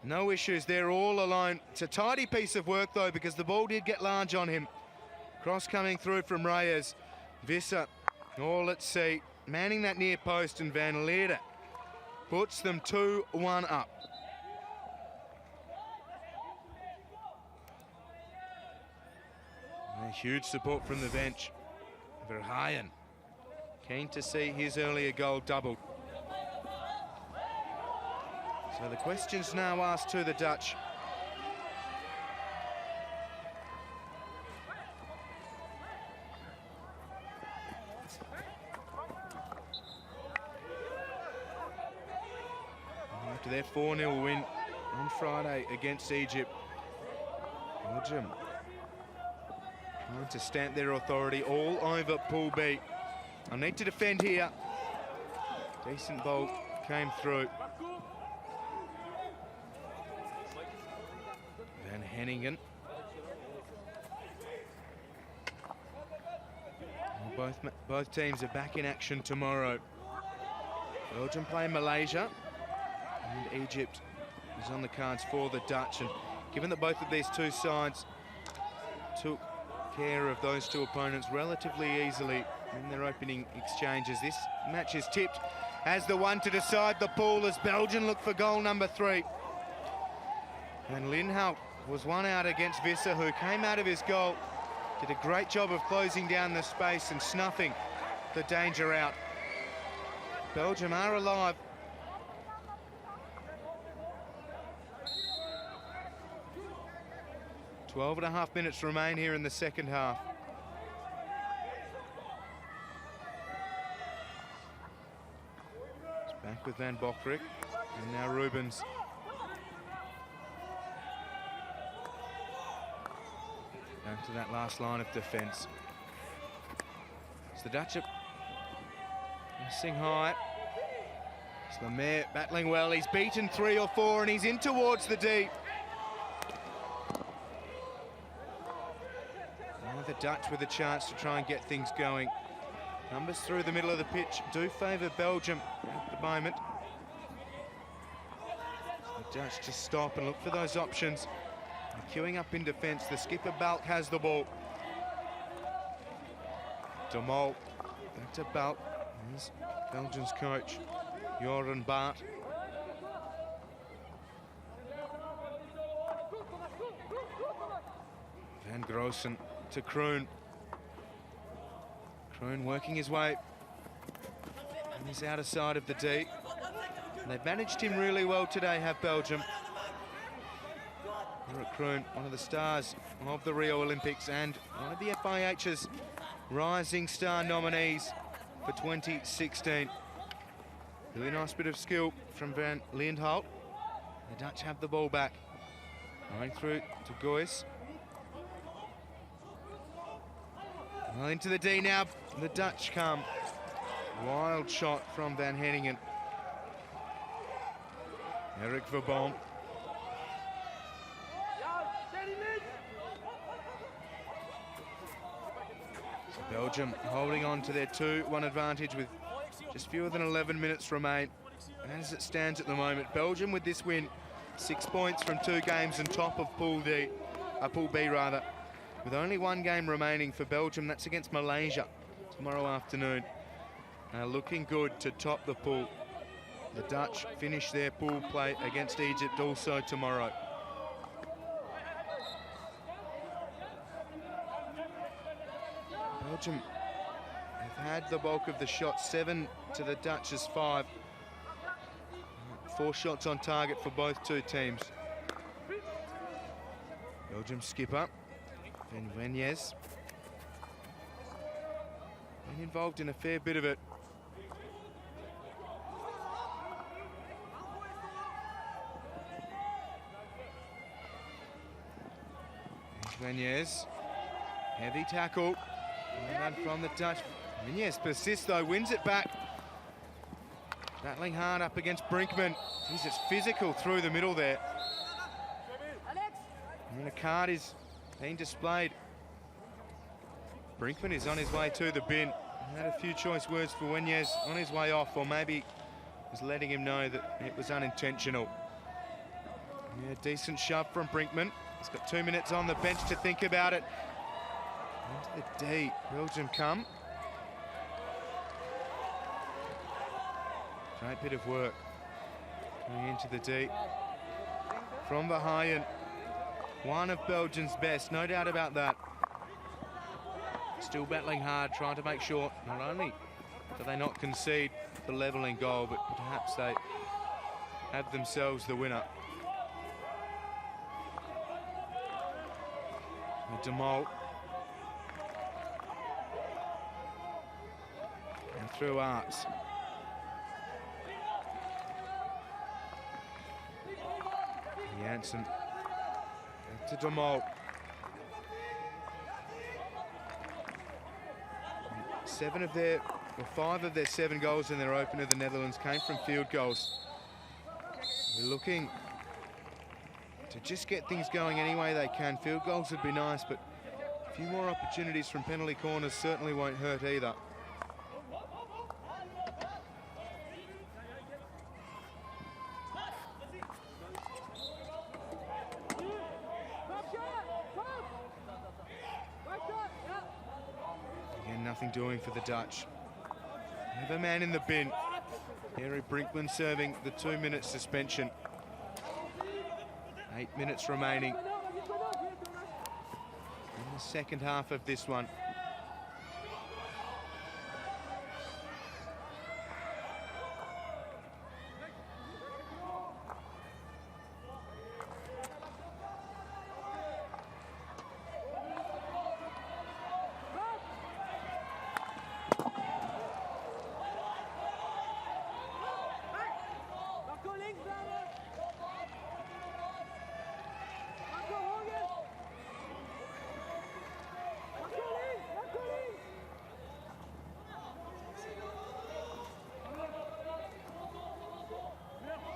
no issues there, all alone. It's a tidy piece of work though, because the ball did get large on him. Cross coming through from Reyes. Visser, all at sea, manning that near post, and Van Leerde puts them 2-1 up. And a huge support from the bench. Verheyen, keen to see his earlier goal doubled. So the question's now asked to the Dutch. After their 4-0 win on Friday against Egypt, Belgium trying to stamp their authority all over Pool B. I need to defend here. Decent ball came through. Van Henningen. Well, both teams are back in action tomorrow. Belgium play Malaysia, and Egypt is on the cards for the Dutch. And given that both of these two sides took care of those two opponents relatively easily in their opening exchanges, this match is tipped as the one to decide the pool as Belgium look for goal number 3. And Lindhout was one out against Visser, who came out of his goal, did a great job of closing down the space and snuffing the danger out. Belgium are alive. Twelve and a half minutes remain here in the second half. It's back with Van Bokrik, and now Rubens. Back to that last line of defence. So the Dutch are pressing high. It's Lemaire battling well. He's beaten 3 or 4 and he's in towards the D. Now the Dutch with a chance to try and get things going. Numbers through the middle of the pitch do favour Belgium at the moment. The Dutch just stop and look for those options. Queuing up in defence, the skipper Balk has the ball. De Mol, back to Balk. Here's Belgium's coach, Joran Bart. Van Grossen to Kroon. Kroon working his way on his outer side of the D. And they've managed him really well today, have Belgium. Eric Kroon, one of the stars of the Rio Olympics and one of the FIH's Rising Star nominees for 2016. Really nice bit of skill from Van Lindhout. The Dutch have the ball back. Going through to Goyce. Well, into the D now. The Dutch come. Wild shot from Van Henningen. Eric Verbom. Belgium holding on to their 2-1 advantage with just fewer than 11 minutes remain. As it stands at the moment, Belgium with this win, 6 points from 2 games and top of Pool B rather. With only 1 game remaining for Belgium, that's against Malaysia tomorrow afternoon. Looking good to top the pool. The Dutch finish their pool play against Egypt also tomorrow. Belgium have had the bulk of the shots, 7 to the Dutch's 5. 4 shots on target for both two teams. Belgium skipper, Van Venjes. Been involved in a fair bit of it. Venjes. Heavy tackle. And from the Dutch. Meunier persists though, wins it back. Battling hard up against Brinkman. He's just physical through the middle there. And a card is being displayed. Brinkman is on his way to the bin. Had a few choice words for Meunier on his way off, or maybe was letting him know that it was unintentional. Yeah, decent shove from Brinkman. He's got 2 minutes on the bench to think about it. Into the D, Belgium come. Great bit of work. Going into the D. From Verheyen. One of Belgium's best, no doubt about that. Still battling hard, trying to make sure not only do they not concede the levelling goal, but perhaps they have themselves the winner. De Mol. And through Arts. Janssen. To De Mol. 5 of their 7 goals in their opener, the Netherlands, came from field goals. We're looking to just get things going any way they can. Field goals would be nice, but a few more opportunities from penalty corners certainly won't hurt either. Again, nothing doing for the Dutch. Another man in the bin. Harry Brinkman serving the 2-minute suspension. 8 minutes remaining in the second half of this one.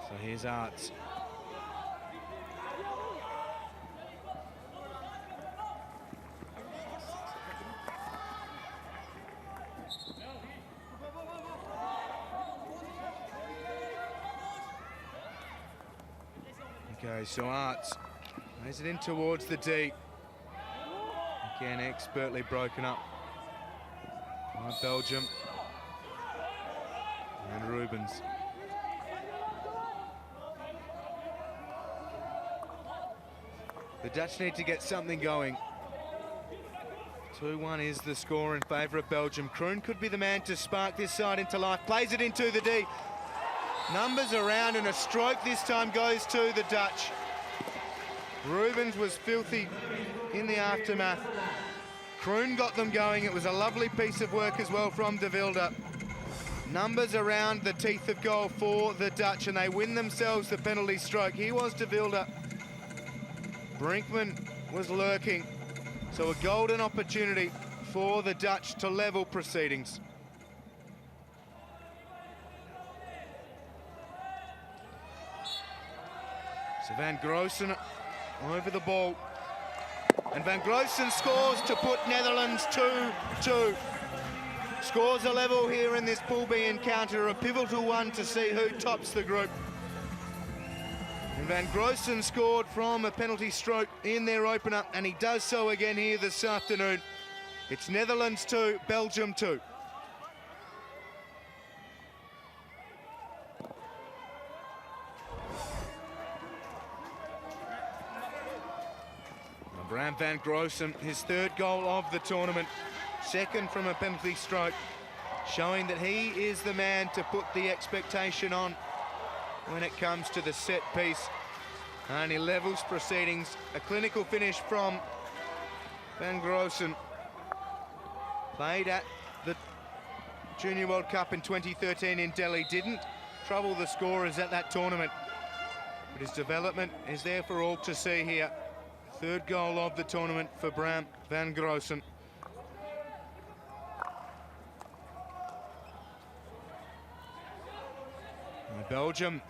So here's Arts. Okay, so Arts plays it in towards the D. Again, expertly broken up by Belgium. And Rubens. The Dutch need to get something going. 2-1 is the score in favour of Belgium. Kroon could be the man to spark this side into life. Plays it into the D. Numbers around, and a stroke this time goes to the Dutch. Rubens was filthy in the aftermath. Kroon got them going. It was a lovely piece of work as well from De Wilde. Numbers around the teeth of goal for the Dutch, and they win themselves the penalty stroke. Here was De Wilde. Brinkman was lurking, so a golden opportunity for the Dutch to level proceedings. So Van Groosen over the ball, and Van Groosen scores to put Netherlands 2-2. Scores a level here in this Pool B encounter, a pivotal one to see who tops the group. And Van Groosen scored from a penalty stroke in their opener, and he does so again here this afternoon. It's Netherlands 2, Belgium 2. Bram Van Groosen, his 3rd goal of the tournament, 2nd from a penalty stroke, showing that he is the man to put the expectation on when it comes to the set piece. And he levels proceedings. A clinical finish from Van Groosen. Played at the Junior World Cup in 2013 in Delhi. Didn't trouble the scorers at that tournament, but his development is there for all to see here. Third goal of the tournament for Bram van Grossen. And Belgium,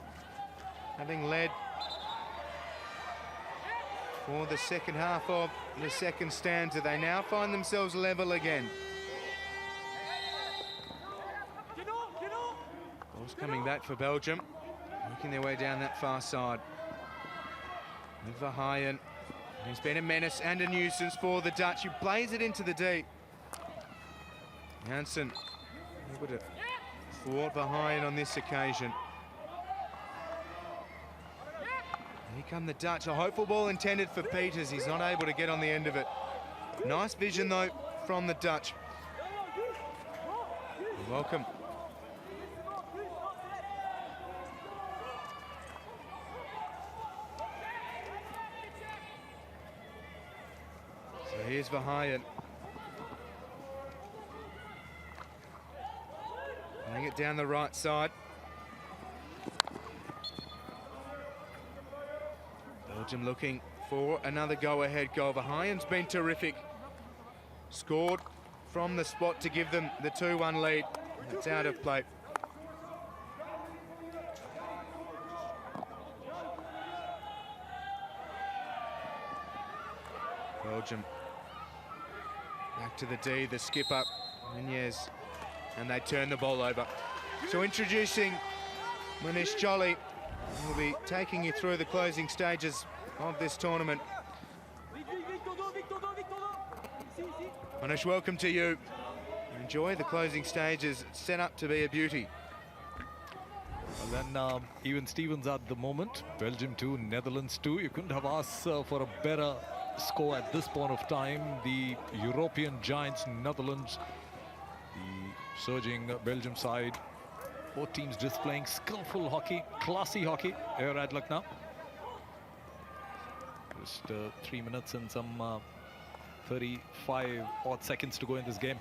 having led for the second half of the second stanza, they now find themselves level again. Ball's coming back for Belgium, working their way down that far side. With Verheyen, he's been a menace and a nuisance for the Dutch. He plays it into the D. Janssen able to thwart Verheyen on this occasion. Here come the Dutch. A hopeful ball intended for Peters. He's not able to get on the end of it. Nice vision, though, from the Dutch. Welcome. So here's Verheyen. Playing it down the right side. Belgium looking for another go-ahead goal. Verheyen's been terrific. Scored from the spot to give them the 2-1 lead. It's out of play. Belgium back to the D, the skipper, Nunez, and they turn the ball over. So introducing Manish Jolly, who will be taking you through the closing stages of this tournament. Manish, welcome to you. Enjoy the closing stages. It's set up to be a beauty. Well, then even Stevens at the moment. Belgium 2, Netherlands 2. You couldn't have asked for a better score at this point of time. The European giants, Netherlands, the surging Belgium side. Both teams displaying skillful hockey, classy hockey here at Lucknow. Just 3 minutes and some 35 odd seconds to go in this game.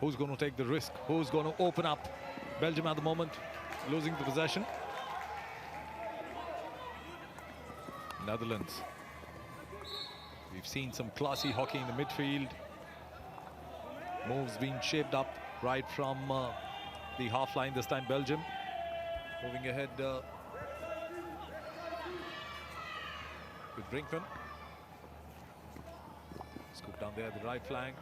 Who's going to take the risk? Who's going to open up? Belgium at the moment losing the possession. Netherlands. We've seen some classy hockey in the midfield. Moves being shaped up right from the half line this time. Belgium moving ahead with Brinkman. Scoop down there, the right flank.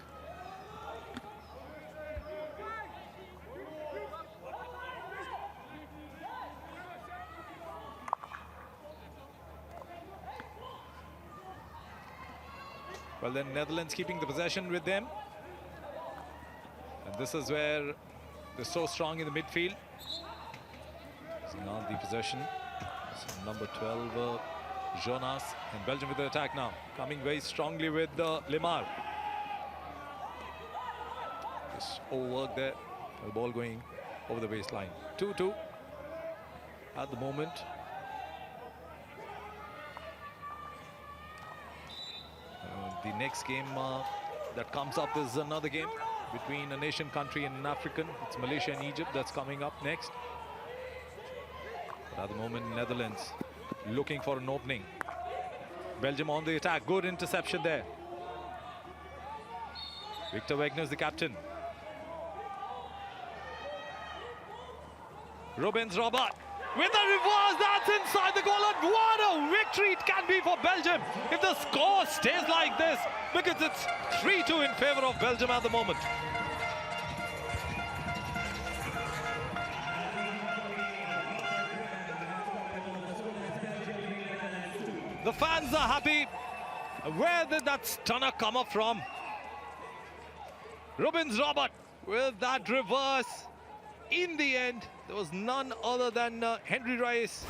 Well, then Netherlands keeping the possession with them. And this is where they're so strong in the midfield. Losing on the possession. So number 12, Jonas. And Belgium with the attack now. Coming very strongly with Lemar. Just overwork there. The ball going over the baseline. 2-2 at the moment. The next game that comes up is another game between a nation country and an African. It's Malaysia and Egypt that's coming up next. But at the moment, Netherlands looking for an opening. Belgium on the attack. Good interception there. Victor Wagner's the captain. Rubens Robert with a reverse, that's inside the goal, and what a victory it can be for Belgium if the score stays like this, because it's 3-2 in favor of Belgium at the moment. The fans are happy. Where did that stunner come up from? Rubens Robert with that reverse. In the end, there was none other than Henry Rice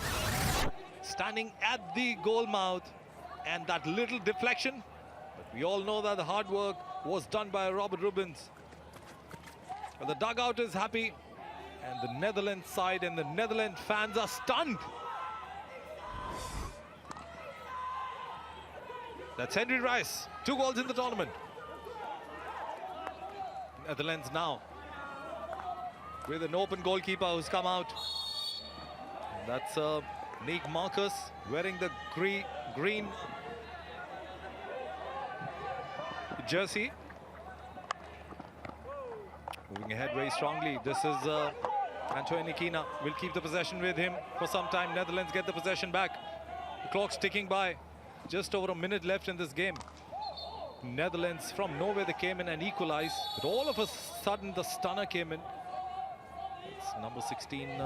standing at the goal mouth, and that little deflection. But we all know that the hard work was done by Robert Rubens. But the dugout is happy, and the Netherlands side and the Netherlands fans are stunned. That's Henry Rice, 2 goals in the tournament. Netherlands now with an open goalkeeper who's come out. And that's Nick Marcus wearing the green jersey. Moving ahead very strongly. This is Antoine Nikina. Will keep the possession with him for some time. Netherlands get the possession back. The clock's ticking by. Just over a minute left in this game. Netherlands from nowhere they came in and equalized. But all of a sudden the stunner came in. It's number 16,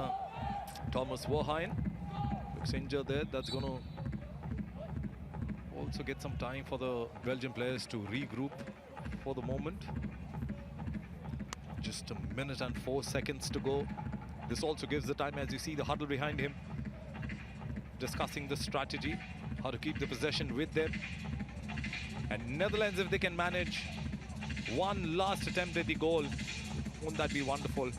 Thomas Verheyen. Looks injured there. That's going to also get some time for the Belgian players to regroup for the moment. Just a minute and 4 seconds to go. This also gives the time, as you see the huddle behind him, discussing the strategy, how to keep the possession with them. And Netherlands, if they can manage one last attempt at the goal, won't that be wonderful?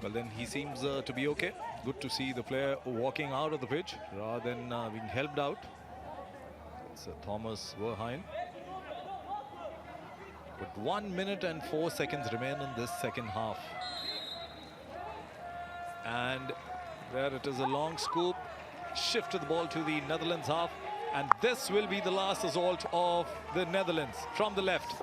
Well, then he seems to be okay. Good to see the player walking out of the pitch rather than being helped out. It's Thomas Verheyen. But 1 minute and 4 seconds remain in this second half. And there it is, a long scoop. Shift of the ball to the Netherlands half. And this will be the last result of the Netherlands from the left.